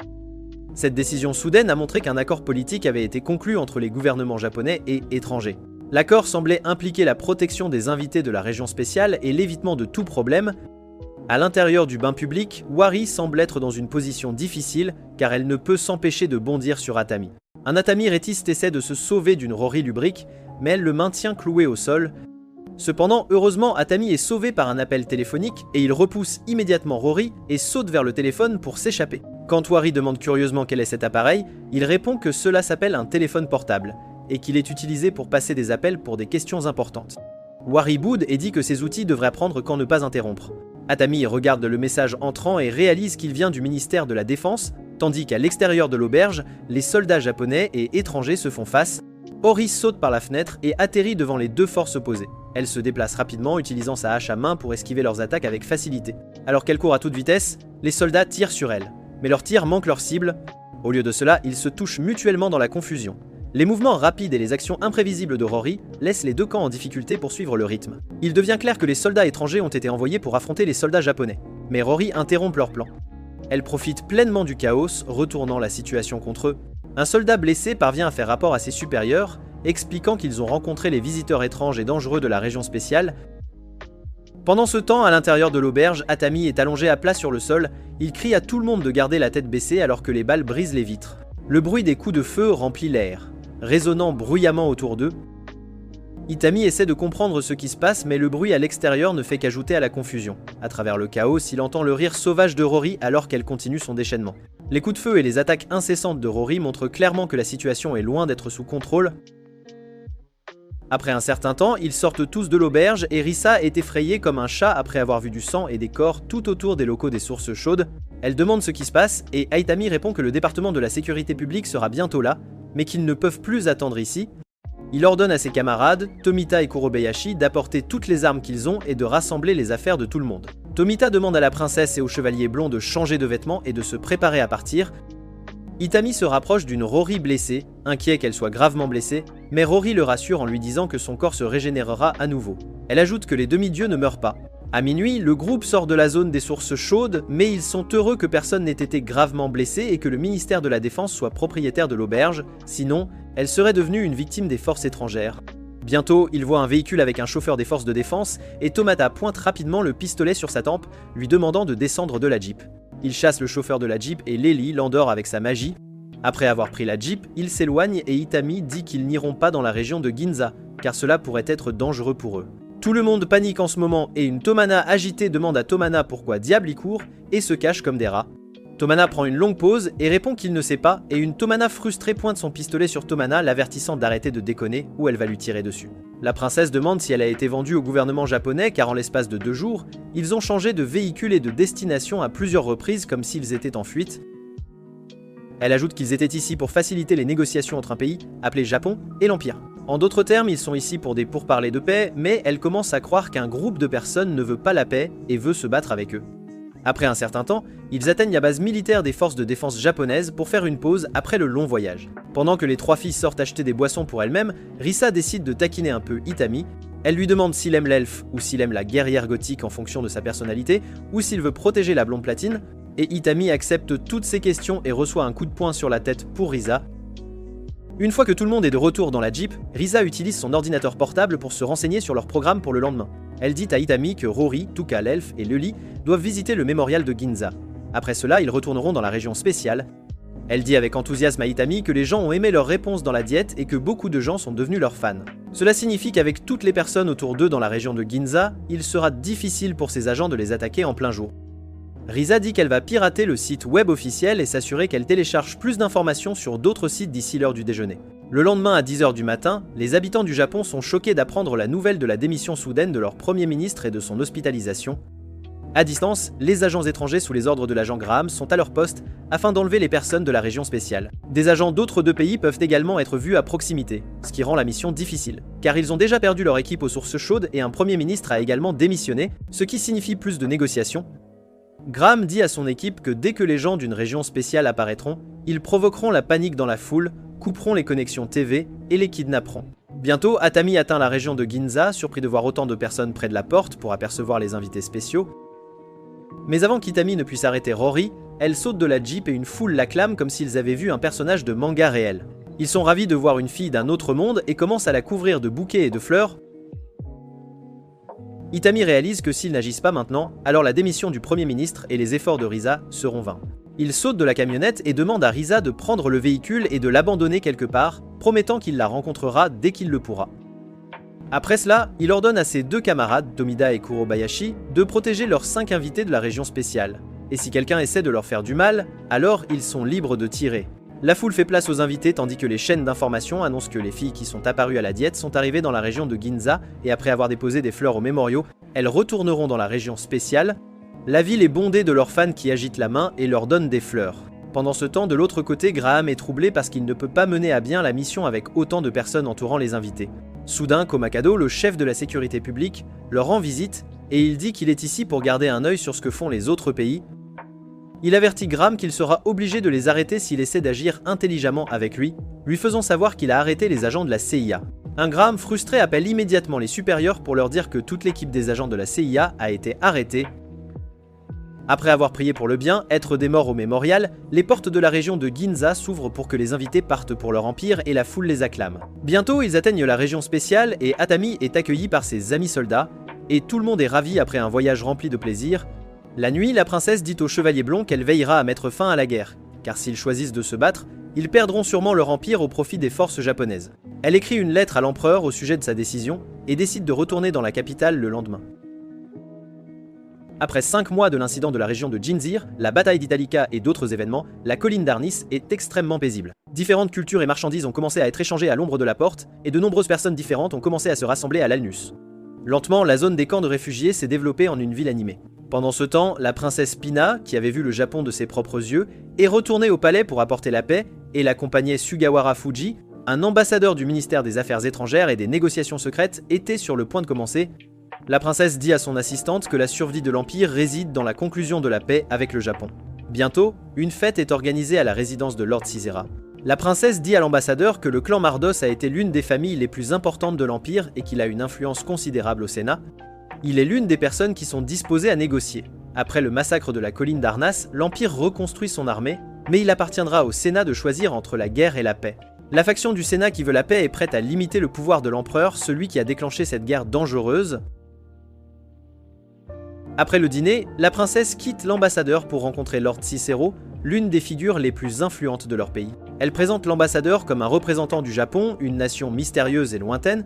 Speaker 1: Cette décision soudaine a montré qu'un accord politique avait été conclu entre les gouvernements japonais et étrangers. L'accord semblait impliquer la protection des invités de la région spéciale et l'évitement de tout problème. À l'intérieur du bain public, Wari semble être dans une position difficile car elle ne peut s'empêcher de bondir sur Atami. Un Atami rétiste essaie de se sauver d'une Rory lubrique, mais elle le maintient cloué au sol. Cependant, heureusement, Atami est sauvé par un appel téléphonique et il repousse immédiatement Rory et saute vers le téléphone pour s'échapper. Quand Wari demande curieusement quel est cet appareil, il répond que cela s'appelle un téléphone portable et qu'il est utilisé pour passer des appels pour des questions importantes. Wari boude et dit que ces outils devraient apprendre quand ne pas interrompre. Atami regarde le message entrant et réalise qu'il vient du ministère de la Défense, tandis qu'à l'extérieur de l'auberge, les soldats japonais et étrangers se font face. Ori saute par la fenêtre et atterrit devant les deux forces opposées. Elle se déplace rapidement, utilisant sa hache à main pour esquiver leurs attaques avec facilité. Alors qu'elle court à toute vitesse, les soldats tirent sur elle. Mais leurs tirs manquent leur cible. Au lieu de cela, ils se touchent mutuellement dans la confusion. Les mouvements rapides et les actions imprévisibles de Rory laissent les deux camps en difficulté pour suivre le rythme. Il devient clair que les soldats étrangers ont été envoyés pour affronter les soldats japonais. Mais Rory interrompt leur plan. Elle profite pleinement du chaos, retournant la situation contre eux. Un soldat blessé parvient à faire rapport à ses supérieurs, expliquant qu'ils ont rencontré les visiteurs étranges et dangereux de la région spéciale. Pendant ce temps, à l'intérieur de l'auberge, Atami est allongé à plat sur le sol. Il crie à tout le monde de garder la tête baissée alors que les balles brisent les vitres. Le bruit des coups de feu remplit l'air, résonnant bruyamment autour d'eux. Itami essaie de comprendre ce qui se passe, mais le bruit à l'extérieur ne fait qu'ajouter à la confusion. À travers le chaos, il entend le rire sauvage de Rory alors qu'elle continue son déchaînement. Les coups de feu et les attaques incessantes de Rory montrent clairement que la situation est loin d'être sous contrôle. Après un certain temps, ils sortent tous de l'auberge et Risa est effrayée comme un chat après avoir vu du sang et des corps tout autour des locaux des sources chaudes. Elle demande ce qui se passe et Aitami répond que le département de la sécurité publique sera bientôt là, mais qu'ils ne peuvent plus attendre ici. Il ordonne à ses camarades, Tomita et Kurobayashi, d'apporter toutes les armes qu'ils ont et de rassembler les affaires de tout le monde. Tomita demande à la princesse et au chevalier blond de changer de vêtements et de se préparer à partir. Itami se rapproche d'une Rory blessée, inquiet qu'elle soit gravement blessée, mais Rory le rassure en lui disant que son corps se régénérera à nouveau. Elle ajoute que les demi-dieux ne meurent pas. À minuit, le groupe sort de la zone des sources chaudes, mais ils sont heureux que personne n'ait été gravement blessé et que le ministère de la Défense soit propriétaire de l'auberge, sinon, elle serait devenue une victime des forces étrangères. Bientôt, ils voient un véhicule avec un chauffeur des forces de défense et Tomata pointe rapidement le pistolet sur sa tempe, lui demandant de descendre de la Jeep. Il chasse le chauffeur de la Jeep et Lely l'endort avec sa magie. Après avoir pris la Jeep, il s'éloigne et Itami dit qu'ils n'iront pas dans la région de Ginza, car cela pourrait être dangereux pour eux. Tout le monde panique en ce moment et une Tomana agitée demande à Tomana pourquoi diable il court et se cache comme des rats. Tomana prend une longue pause et répond qu'il ne sait pas et une Tomana frustrée pointe son pistolet sur Tomana l'avertissant d'arrêter de déconner ou elle va lui tirer dessus. La princesse demande si elle a été vendue au gouvernement japonais car en l'espace de 2 jours, ils ont changé de véhicule et de destination à plusieurs reprises comme s'ils étaient en fuite. Elle ajoute qu'ils étaient ici pour faciliter les négociations entre un pays, appelé Japon, et l'Empire. En d'autres termes, ils sont ici pour des pourparlers de paix, mais elle commence à croire qu'un groupe de personnes ne veut pas la paix et veut se battre avec eux. Après un certain temps, ils atteignent la base militaire des forces de défense japonaises pour faire une pause après le long voyage. Pendant que les 3 filles sortent acheter des boissons pour elles-mêmes, Risa décide de taquiner un peu Itami. Elle lui demande s'il aime l'elfe ou s'il aime la guerrière gothique en fonction de sa personnalité, ou s'il veut protéger la blonde platine, et Itami accepte toutes ces questions et reçoit un coup de poing sur la tête pour Risa. Une fois que tout le monde est de retour dans la Jeep, Risa utilise son ordinateur portable pour se renseigner sur leur programme pour le lendemain. Elle dit à Itami que Rory, Tuka l'elfe et Lely doivent visiter le mémorial de Ginza. Après cela, ils retourneront dans la région spéciale. Elle dit avec enthousiasme à Itami que les gens ont aimé leur réponse dans la diète et que beaucoup de gens sont devenus leurs fans. Cela signifie qu'avec toutes les personnes autour d'eux dans la région de Ginza, il sera difficile pour ses agents de les attaquer en plein jour. Risa dit qu'elle va pirater le site web officiel et s'assurer qu'elle télécharge plus d'informations sur d'autres sites d'ici l'heure du déjeuner. Le lendemain à 10h du matin, les habitants du Japon sont choqués d'apprendre la nouvelle de la démission soudaine de leur premier ministre et de son hospitalisation. À distance, les agents étrangers sous les ordres de l'agent Graham sont à leur poste afin d'enlever les personnes de la région spéciale. Des agents d'autres 2 pays peuvent également être vus à proximité, ce qui rend la mission difficile, car ils ont déjà perdu leur équipe aux sources chaudes et un premier ministre a également démissionné, ce qui signifie plus de négociations. Graham dit à son équipe que dès que les gens d'une région spéciale apparaîtront, ils provoqueront la panique dans la foule, couperont les connexions TV et les kidnapperont. Bientôt, Atami atteint la région de Ginza, surpris de voir autant de personnes près de la porte pour apercevoir les invités spéciaux. Mais avant qu'Itami ne puisse arrêter Rory, elle saute de la Jeep et une foule l'acclame comme s'ils avaient vu un personnage de manga réel. Ils sont ravis de voir une fille d'un autre monde et commencent à la couvrir de bouquets et de fleurs. Itami réalise que s'ils n'agissent pas maintenant, alors la démission du Premier ministre et les efforts de Risa seront vains. Il saute de la camionnette et demande à Risa de prendre le véhicule et de l'abandonner quelque part, promettant qu'il la rencontrera dès qu'il le pourra. Après cela, il ordonne à ses 2 camarades, Tomida et Kurobayashi, de protéger leurs 5 invités de la région spéciale. Et si quelqu'un essaie de leur faire du mal, alors ils sont libres de tirer. La foule fait place aux invités tandis que les chaînes d'information annoncent que les filles qui sont apparues à la diète sont arrivées dans la région de Ginza et après avoir déposé des fleurs aux mémoriaux, elles retourneront dans la région spéciale. La ville est bondée de leurs fans qui agitent la main et leur donnent des fleurs. Pendant ce temps, de l'autre côté, Graham est troublé parce qu'il ne peut pas mener à bien la mission avec autant de personnes entourant les invités. Soudain, Komakado, le chef de la sécurité publique, leur rend visite et il dit qu'il est ici pour garder un œil sur ce que font les autres pays. Il avertit Graham qu'il sera obligé de les arrêter s'il essaie d'agir intelligemment avec lui, lui faisant savoir qu'il a arrêté les agents de la CIA. Un Graham frustré appelle immédiatement les supérieurs pour leur dire que toute l'équipe des agents de la CIA a été arrêtée. Après avoir prié pour le bien, être des morts au mémorial, les portes de la région de Ginza s'ouvrent pour que les invités partent pour leur empire et la foule les acclame. Bientôt, ils atteignent la région spéciale et Atami est accueilli par ses amis soldats, et tout le monde est ravi après un voyage rempli de plaisir. La nuit, la princesse dit au chevalier blond qu'elle veillera à mettre fin à la guerre, car s'ils choisissent de se battre, ils perdront sûrement leur empire au profit des forces japonaises. Elle écrit une lettre à l'empereur au sujet de sa décision et décide de retourner dans la capitale le lendemain. Après 5 mois de l'incident de la région de Jinzir, la bataille d'Italica et d'autres événements, la colline d'Arnis est extrêmement paisible. Différentes cultures et marchandises ont commencé à être échangées à l'ombre de la porte, et de nombreuses personnes différentes ont commencé à se rassembler à l'Alnus. Lentement, la zone des camps de réfugiés s'est développée en une ville animée. Pendant ce temps, la princesse Pina, qui avait vu le Japon de ses propres yeux, est retournée au palais pour apporter la paix, et l'accompagnait Sugawara Fuji, un ambassadeur du ministère des Affaires étrangères et des négociations secrètes, était sur le point de commencer. La princesse dit à son assistante que la survie de l'Empire réside dans la conclusion de la paix avec le Japon. Bientôt, une fête est organisée à la résidence de Lord Caesera. La princesse dit à l'ambassadeur que le clan Mardos a été l'une des familles les plus importantes de l'Empire et qu'il a une influence considérable au Sénat. Il est l'une des personnes qui sont disposées à négocier. Après le massacre de la colline d'Arnas, l'Empire reconstruit son armée, mais il appartiendra au Sénat de choisir entre la guerre et la paix. La faction du Sénat qui veut la paix est prête à limiter le pouvoir de l'empereur, celui qui a déclenché cette guerre dangereuse. Après le dîner, la princesse quitte l'ambassadeur pour rencontrer Lord Cicero, l'une des figures les plus influentes de leur pays. Elle présente l'ambassadeur comme un représentant du Japon, une nation mystérieuse et lointaine.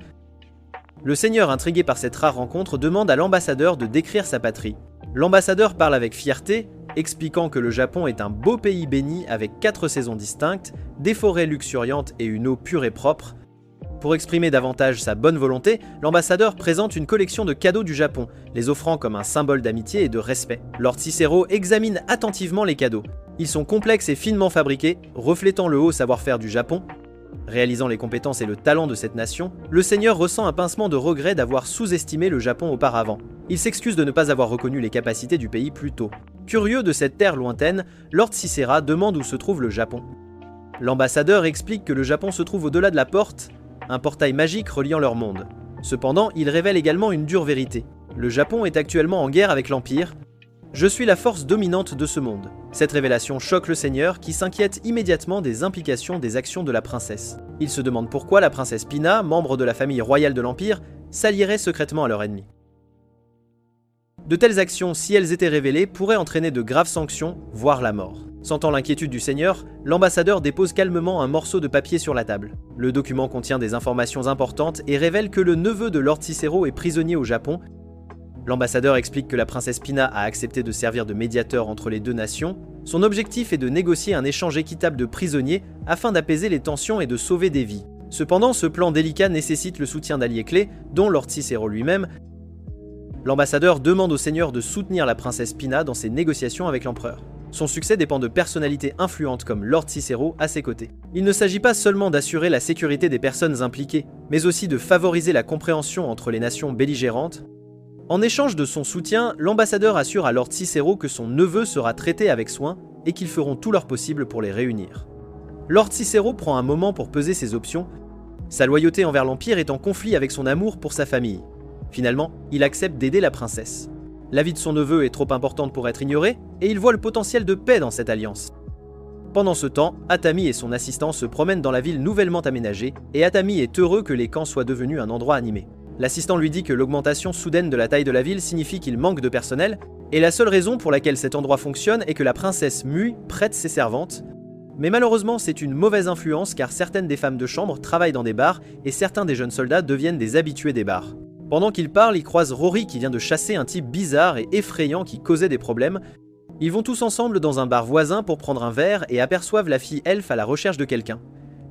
Speaker 1: Le seigneur, intrigué par cette rare rencontre, demande à l'ambassadeur de décrire sa patrie. L'ambassadeur parle avec fierté, expliquant que le Japon est un beau pays béni avec 4 saisons distinctes, des forêts luxuriantes et une eau pure et propre. Pour exprimer davantage sa bonne volonté, l'ambassadeur présente une collection de cadeaux du Japon, les offrant comme un symbole d'amitié et de respect. Lord Cicero examine attentivement les cadeaux. Ils sont complexes et finement fabriqués, reflétant le haut savoir-faire du Japon. Réalisant les compétences et le talent de cette nation, le seigneur ressent un pincement de regret d'avoir sous-estimé le Japon auparavant. Il s'excuse de ne pas avoir reconnu les capacités du pays plus tôt. Curieux de cette terre lointaine, Lord Cicero demande où se trouve le Japon. L'ambassadeur explique que le Japon se trouve au-delà de la porte, un portail magique reliant leur monde. Cependant, il révèle également une dure vérité. Le Japon est actuellement en guerre avec l'Empire. Je suis la force dominante de ce monde. Cette révélation choque le seigneur qui s'inquiète immédiatement des implications des actions de la princesse. Il se demande pourquoi la princesse Pina, membre de la famille royale de l'Empire, s'allierait secrètement à leur ennemi. De telles actions, si elles étaient révélées, pourraient entraîner de graves sanctions, voire la mort. Sentant l'inquiétude du seigneur, l'ambassadeur dépose calmement un morceau de papier sur la table. Le document contient des informations importantes et révèle que le neveu de Lord Cicero est prisonnier au Japon. L'ambassadeur explique que la princesse Pina a accepté de servir de médiateur entre les deux nations. Son objectif est de négocier un échange équitable de prisonniers afin d'apaiser les tensions et de sauver des vies. Cependant, ce plan délicat nécessite le soutien d'alliés clés, dont Lord Cicero lui-même. L'ambassadeur demande au seigneur de soutenir la princesse Pina dans ses négociations avec l'empereur. Son succès dépend de personnalités influentes comme Lord Cicero à ses côtés. Il ne s'agit pas seulement d'assurer la sécurité des personnes impliquées, mais aussi de favoriser la compréhension entre les nations belligérantes. En échange de son soutien, l'ambassadeur assure à Lord Cicero que son neveu sera traité avec soin et qu'ils feront tout leur possible pour les réunir. Lord Cicero prend un moment pour peser ses options. Sa loyauté envers l'Empire est en conflit avec son amour pour sa famille. Finalement, il accepte d'aider la princesse. La vie de son neveu est trop importante pour être ignorée, et il voit le potentiel de paix dans cette alliance. Pendant ce temps, Atami et son assistant se promènent dans la ville nouvellement aménagée, et Atami est heureux que les camps soient devenus un endroit animé. L'assistant lui dit que l'augmentation soudaine de la taille de la ville signifie qu'il manque de personnel, et la seule raison pour laquelle cet endroit fonctionne est que la princesse Mui prête ses servantes. Mais malheureusement, c'est une mauvaise influence car certaines des femmes de chambre travaillent dans des bars et certains des jeunes soldats deviennent des habitués des bars. Pendant qu'il parle, il croise Rory qui vient de chasser un type bizarre et effrayant qui causait des problèmes. Ils vont tous ensemble dans un bar voisin pour prendre un verre et aperçoivent la fille elfe à la recherche de quelqu'un.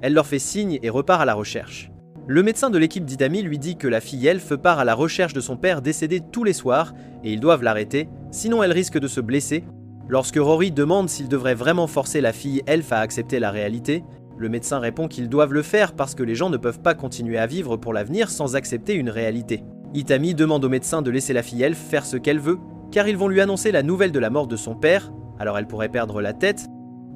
Speaker 1: Elle leur fait signe et repart à la recherche. Le médecin de l'équipe d'Itami lui dit que la fille elfe part à la recherche de son père décédé tous les soirs et ils doivent l'arrêter, sinon elle risque de se blesser. Lorsque Rory demande s'il devrait vraiment forcer la fille elfe à accepter la réalité, le médecin répond qu'ils doivent le faire parce que les gens ne peuvent pas continuer à vivre pour l'avenir sans accepter une réalité. Itami demande au médecin de laisser la fille elfe faire ce qu'elle veut, car ils vont lui annoncer la nouvelle de la mort de son père, alors elle pourrait perdre la tête.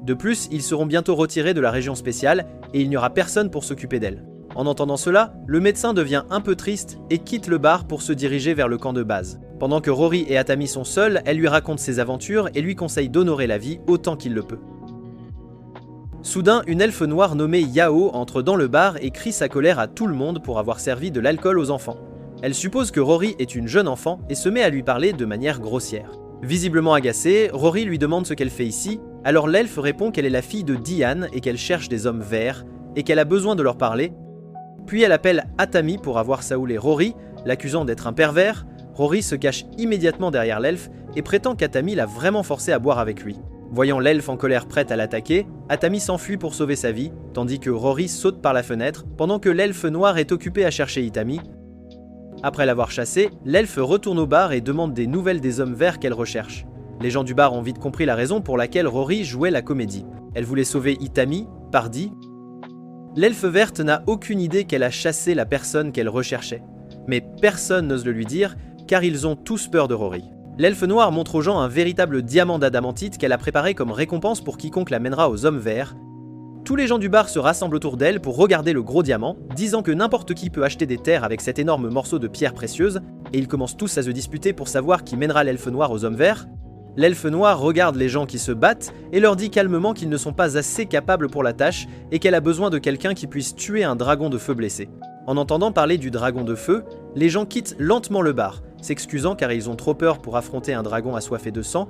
Speaker 1: De plus, ils seront bientôt retirés de la région spéciale et il n'y aura personne pour s'occuper d'elle. En entendant cela, le médecin devient un peu triste et quitte le bar pour se diriger vers le camp de base. Pendant que Rory et Atami sont seuls, elle lui raconte ses aventures et lui conseille d'honorer la vie autant qu'il le peut. Soudain, une elfe noire nommée Yao entre dans le bar et crie sa colère à tout le monde pour avoir servi de l'alcool aux enfants. Elle suppose que Rory est une jeune enfant et se met à lui parler de manière grossière. Visiblement agacée, Rory lui demande ce qu'elle fait ici, alors l'elfe répond qu'elle est la fille de Diane et qu'elle cherche des hommes verts, et qu'elle a besoin de leur parler. Puis elle appelle Atami pour avoir saoulé Rory, l'accusant d'être un pervers. Rory se cache immédiatement derrière l'elfe et prétend qu'Atami l'a vraiment forcé à boire avec lui. Voyant l'elfe en colère prête à l'attaquer, Atami s'enfuit pour sauver sa vie, tandis que Rory saute par la fenêtre, pendant que l'elfe noir est occupé à chercher Itami. Après l'avoir chassé, l'elfe retourne au bar et demande des nouvelles des hommes verts qu'elle recherche. Les gens du bar ont vite compris la raison pour laquelle Rory jouait la comédie. Elle voulait sauver Itami, Pardi. L'elfe verte n'a aucune idée qu'elle a chassé la personne qu'elle recherchait. Mais personne n'ose le lui dire, car ils ont tous peur de Rory. L'elfe noir montre aux gens un véritable diamant d'adamantite qu'elle a préparé comme récompense pour quiconque la mènera aux hommes verts. Tous les gens du bar se rassemblent autour d'elle pour regarder le gros diamant, disant que n'importe qui peut acheter des terres avec cet énorme morceau de pierre précieuse, et ils commencent tous à se disputer pour savoir qui mènera l'elfe noir aux hommes verts. L'elfe noir regarde les gens qui se battent et leur dit calmement qu'ils ne sont pas assez capables pour la tâche et qu'elle a besoin de quelqu'un qui puisse tuer un dragon de feu blessé. En entendant parler du dragon de feu, les gens quittent lentement le bar, s'excusant car ils ont trop peur pour affronter un dragon assoiffé de sang.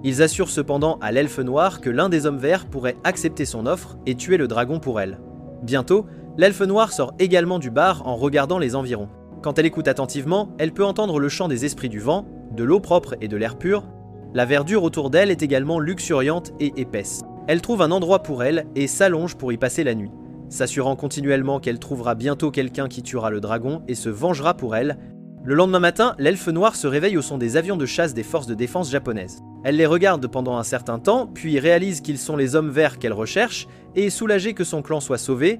Speaker 1: Ils assurent cependant à l'elfe noir que l'un des hommes verts pourrait accepter son offre et tuer le dragon pour elle. Bientôt, l'elfe noir sort également du bar en regardant les environs. Quand elle écoute attentivement, elle peut entendre le chant des esprits du vent, de l'eau propre et de l'air pur. La verdure autour d'elle est également luxuriante et épaisse. Elle trouve un endroit pour elle et s'allonge pour y passer la nuit, s'assurant continuellement qu'elle trouvera bientôt quelqu'un qui tuera le dragon et se vengera pour elle. Le lendemain matin, l'elfe noir se réveille au son des avions de chasse des forces de défense japonaises. Elle les regarde pendant un certain temps, puis réalise qu'ils sont les hommes verts qu'elle recherche et est soulagée que son clan soit sauvé.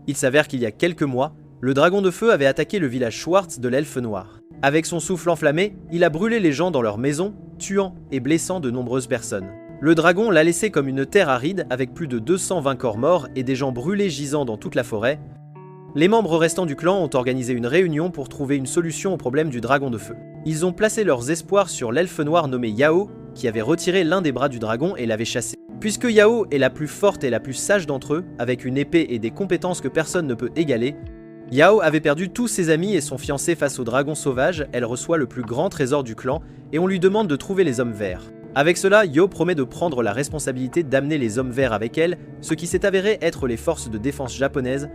Speaker 1: Il s'avère qu'il y a quelques mois, le dragon de feu avait attaqué le village Schwartz de l'elfe noir. Avec son souffle enflammé, il a brûlé les gens dans leurs maisons, tuant et blessant de nombreuses personnes. Le dragon l'a laissé comme une terre aride avec plus de 220 corps morts et des gens brûlés gisant dans toute la forêt. Les membres restants du clan ont organisé une réunion pour trouver une solution au problème du dragon de feu. Ils ont placé leurs espoirs sur l'elfe noir nommé Yao, qui avait retiré l'un des bras du dragon et l'avait chassé. Puisque Yao est la plus forte et la plus sage d'entre eux, avec une épée et des compétences que personne ne peut égaler, Yao avait perdu tous ses amis et son fiancé face au dragon sauvage. Elle reçoit le plus grand trésor du clan et on lui demande de trouver les hommes verts. Avec cela, Yao promet de prendre la responsabilité d'amener les hommes verts avec elle, ce qui s'est avéré être les forces de défense japonaises.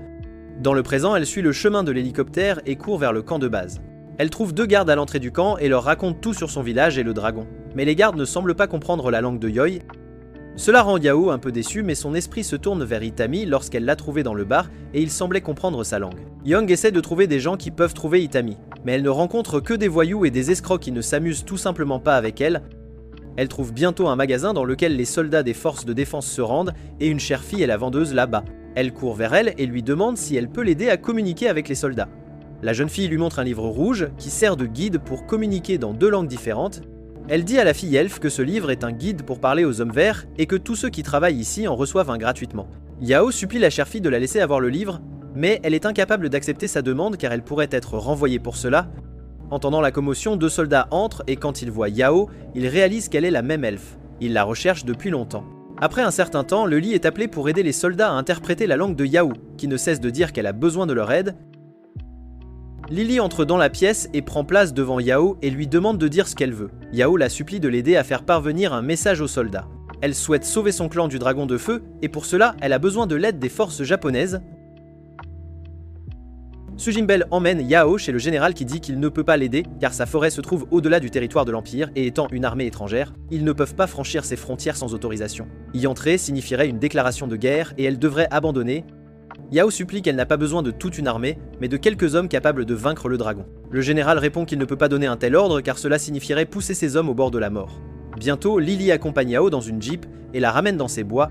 Speaker 1: Dans le présent, elle suit le chemin de l'hélicoptère et court vers le camp de base. Elle trouve 2 gardes à l'entrée du camp et leur raconte tout sur son village et le dragon. Mais les gardes ne semblent pas comprendre la langue de Yoi. Cela rend Yao un peu déçu, mais son esprit se tourne vers Itami lorsqu'elle l'a trouvé dans le bar et il semblait comprendre sa langue. Young essaie de trouver des gens qui peuvent trouver Itami, mais elle ne rencontre que des voyous et des escrocs qui ne s'amusent tout simplement pas avec elle. Elle trouve bientôt un magasin dans lequel les soldats des forces de défense se rendent et une chère fille est la vendeuse là-bas. Elle court vers elle et lui demande si elle peut l'aider à communiquer avec les soldats. La jeune fille lui montre un livre rouge qui sert de guide pour communiquer dans 2 langues différentes. Elle dit à la fille elfe que ce livre est un guide pour parler aux hommes verts et que tous ceux qui travaillent ici en reçoivent un gratuitement. Yao supplie la chère fille de la laisser avoir le livre, mais elle est incapable d'accepter sa demande car elle pourrait être renvoyée pour cela. Entendant la commotion, 2 soldats entrent et quand ils voient Yao, ils réalisent qu'elle est la même elfe. Ils la recherchent depuis longtemps. Après un certain temps, le lit est appelé pour aider les soldats à interpréter la langue de Yao, qui ne cesse de dire qu'elle a besoin de leur aide. Lily entre dans la pièce et prend place devant Yao et lui demande de dire ce qu'elle veut. Yao la supplie de l'aider à faire parvenir un message aux soldats. Elle souhaite sauver son clan du dragon de feu et pour cela, elle a besoin de l'aide des forces japonaises. Sujimbel emmène Yao chez le général qui dit qu'il ne peut pas l'aider car sa forêt se trouve au-delà du territoire de l'Empire et étant une armée étrangère, ils ne peuvent pas franchir ses frontières sans autorisation. Y entrer signifierait une déclaration de guerre et elle devrait abandonner. Yao supplie qu'elle n'a pas besoin de toute une armée, mais de quelques hommes capables de vaincre le dragon. Le général répond qu'il ne peut pas donner un tel ordre car cela signifierait pousser ses hommes au bord de la mort. Bientôt, Lily accompagne Yao dans une jeep et la ramène dans ses bois.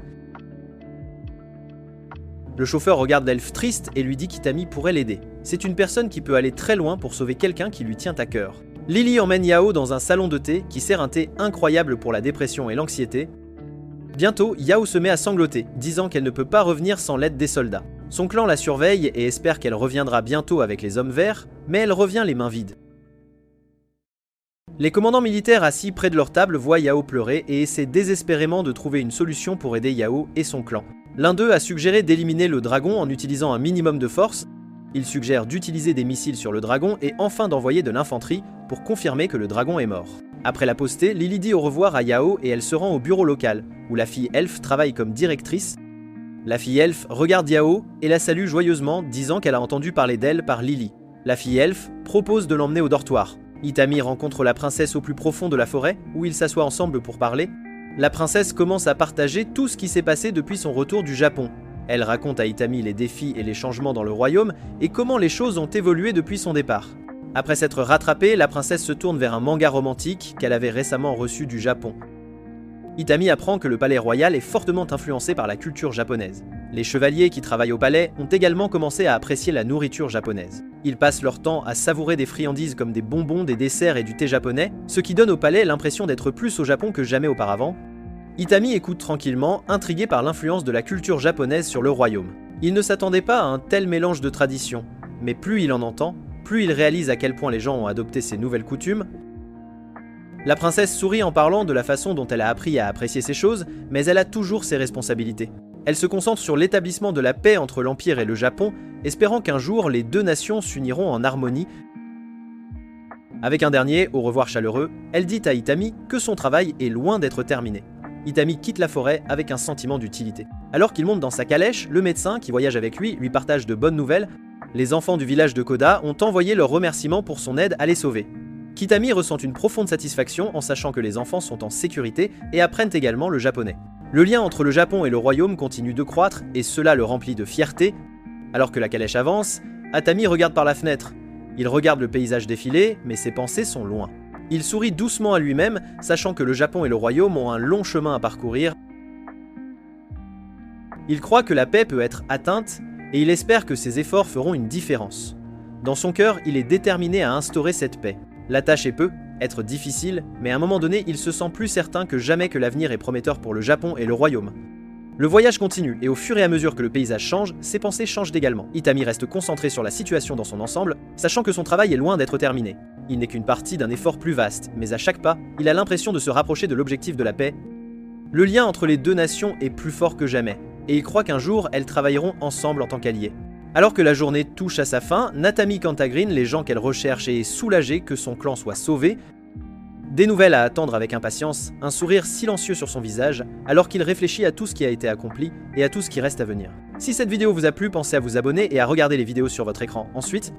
Speaker 1: Le chauffeur regarde l'elfe triste et lui dit qu'Itami pourrait l'aider. C'est une personne qui peut aller très loin pour sauver quelqu'un qui lui tient à cœur. Lily emmène Yao dans un salon de thé qui sert un thé incroyable pour la dépression et l'anxiété. Bientôt, Yao se met à sangloter, disant qu'elle ne peut pas revenir sans l'aide des soldats. Son clan la surveille et espère qu'elle reviendra bientôt avec les hommes verts, mais elle revient les mains vides. Les commandants militaires assis près de leur table voient Yao pleurer et essaient désespérément de trouver une solution pour aider Yao et son clan. L'un d'eux a suggéré d'éliminer le dragon en utilisant un minimum de force. Il suggère d'utiliser des missiles sur le dragon et enfin d'envoyer de l'infanterie pour confirmer que le dragon est mort. Après la postée, Lily dit au revoir à Yao et elle se rend au bureau local, où la fille elfe travaille comme directrice. La fille elfe regarde Yao et la salue joyeusement, disant qu'elle a entendu parler d'elle par Lily. La fille elfe propose de l'emmener au dortoir. Itami rencontre la princesse au plus profond de la forêt, où ils s'assoient ensemble pour parler. La princesse commence à partager tout ce qui s'est passé depuis son retour du Japon. Elle raconte à Itami les défis et les changements dans le royaume et comment les choses ont évolué depuis son départ. Après s'être rattrapée, la princesse se tourne vers un manga romantique qu'elle avait récemment reçu du Japon. Itami apprend que le palais royal est fortement influencé par la culture japonaise. Les chevaliers qui travaillent au palais ont également commencé à apprécier la nourriture japonaise. Ils passent leur temps à savourer des friandises comme des bonbons, des desserts et du thé japonais, ce qui donne au palais l'impression d'être plus au Japon que jamais auparavant. Itami écoute tranquillement, intrigué par l'influence de la culture japonaise sur le royaume. Il ne s'attendait pas à un tel mélange de traditions, mais plus il en entend, plus il réalise à quel point les gens ont adopté ces nouvelles coutumes. La princesse sourit en parlant de la façon dont elle a appris à apprécier ces choses, mais elle a toujours ses responsabilités. Elle se concentre sur l'établissement de la paix entre l'Empire et le Japon, espérant qu'un jour les 2 nations s'uniront en harmonie. Avec un dernier au revoir chaleureux, elle dit à Itami que son travail est loin d'être terminé. Itami quitte la forêt avec un sentiment d'utilité. Alors qu'il monte dans sa calèche, le médecin qui voyage avec lui partage de bonnes nouvelles. Les enfants du village de Koda ont envoyé leurs remerciements pour son aide à les sauver. Kitami ressent une profonde satisfaction en sachant que les enfants sont en sécurité et apprennent également le japonais. Le lien entre le Japon et le royaume continue de croître et cela le remplit de fierté. Alors que la calèche avance, Atami regarde par la fenêtre. Il regarde le paysage défiler, mais ses pensées sont loin. Il sourit doucement à lui-même, sachant que le Japon et le royaume ont un long chemin à parcourir. Il croit que la paix peut être atteinte et il espère que ses efforts feront une différence. Dans son cœur, il est déterminé à instaurer cette paix. La tâche peut être difficile, mais à un moment donné, il se sent plus certain que jamais que l'avenir est prometteur pour le Japon et le royaume. Le voyage continue, et au fur et à mesure que le paysage change, ses pensées changent également. Itami reste concentré sur la situation dans son ensemble, sachant que son travail est loin d'être terminé. Il n'est qu'une partie d'un effort plus vaste, mais à chaque pas, il a l'impression de se rapprocher de l'objectif de la paix. Le lien entre les deux nations est plus fort que jamais, et il croit qu'un jour, elles travailleront ensemble en tant qu'alliés. Alors que la journée touche à sa fin, Natami Kantagreen, les gens qu'elle recherche et est soulagée que son clan soit sauvé. Des nouvelles à attendre avec impatience, un sourire silencieux sur son visage, alors qu'il réfléchit à tout ce qui a été accompli et à tout ce qui reste à venir. Si cette vidéo vous a plu, pensez à vous abonner et à regarder les vidéos sur votre écran ensuite.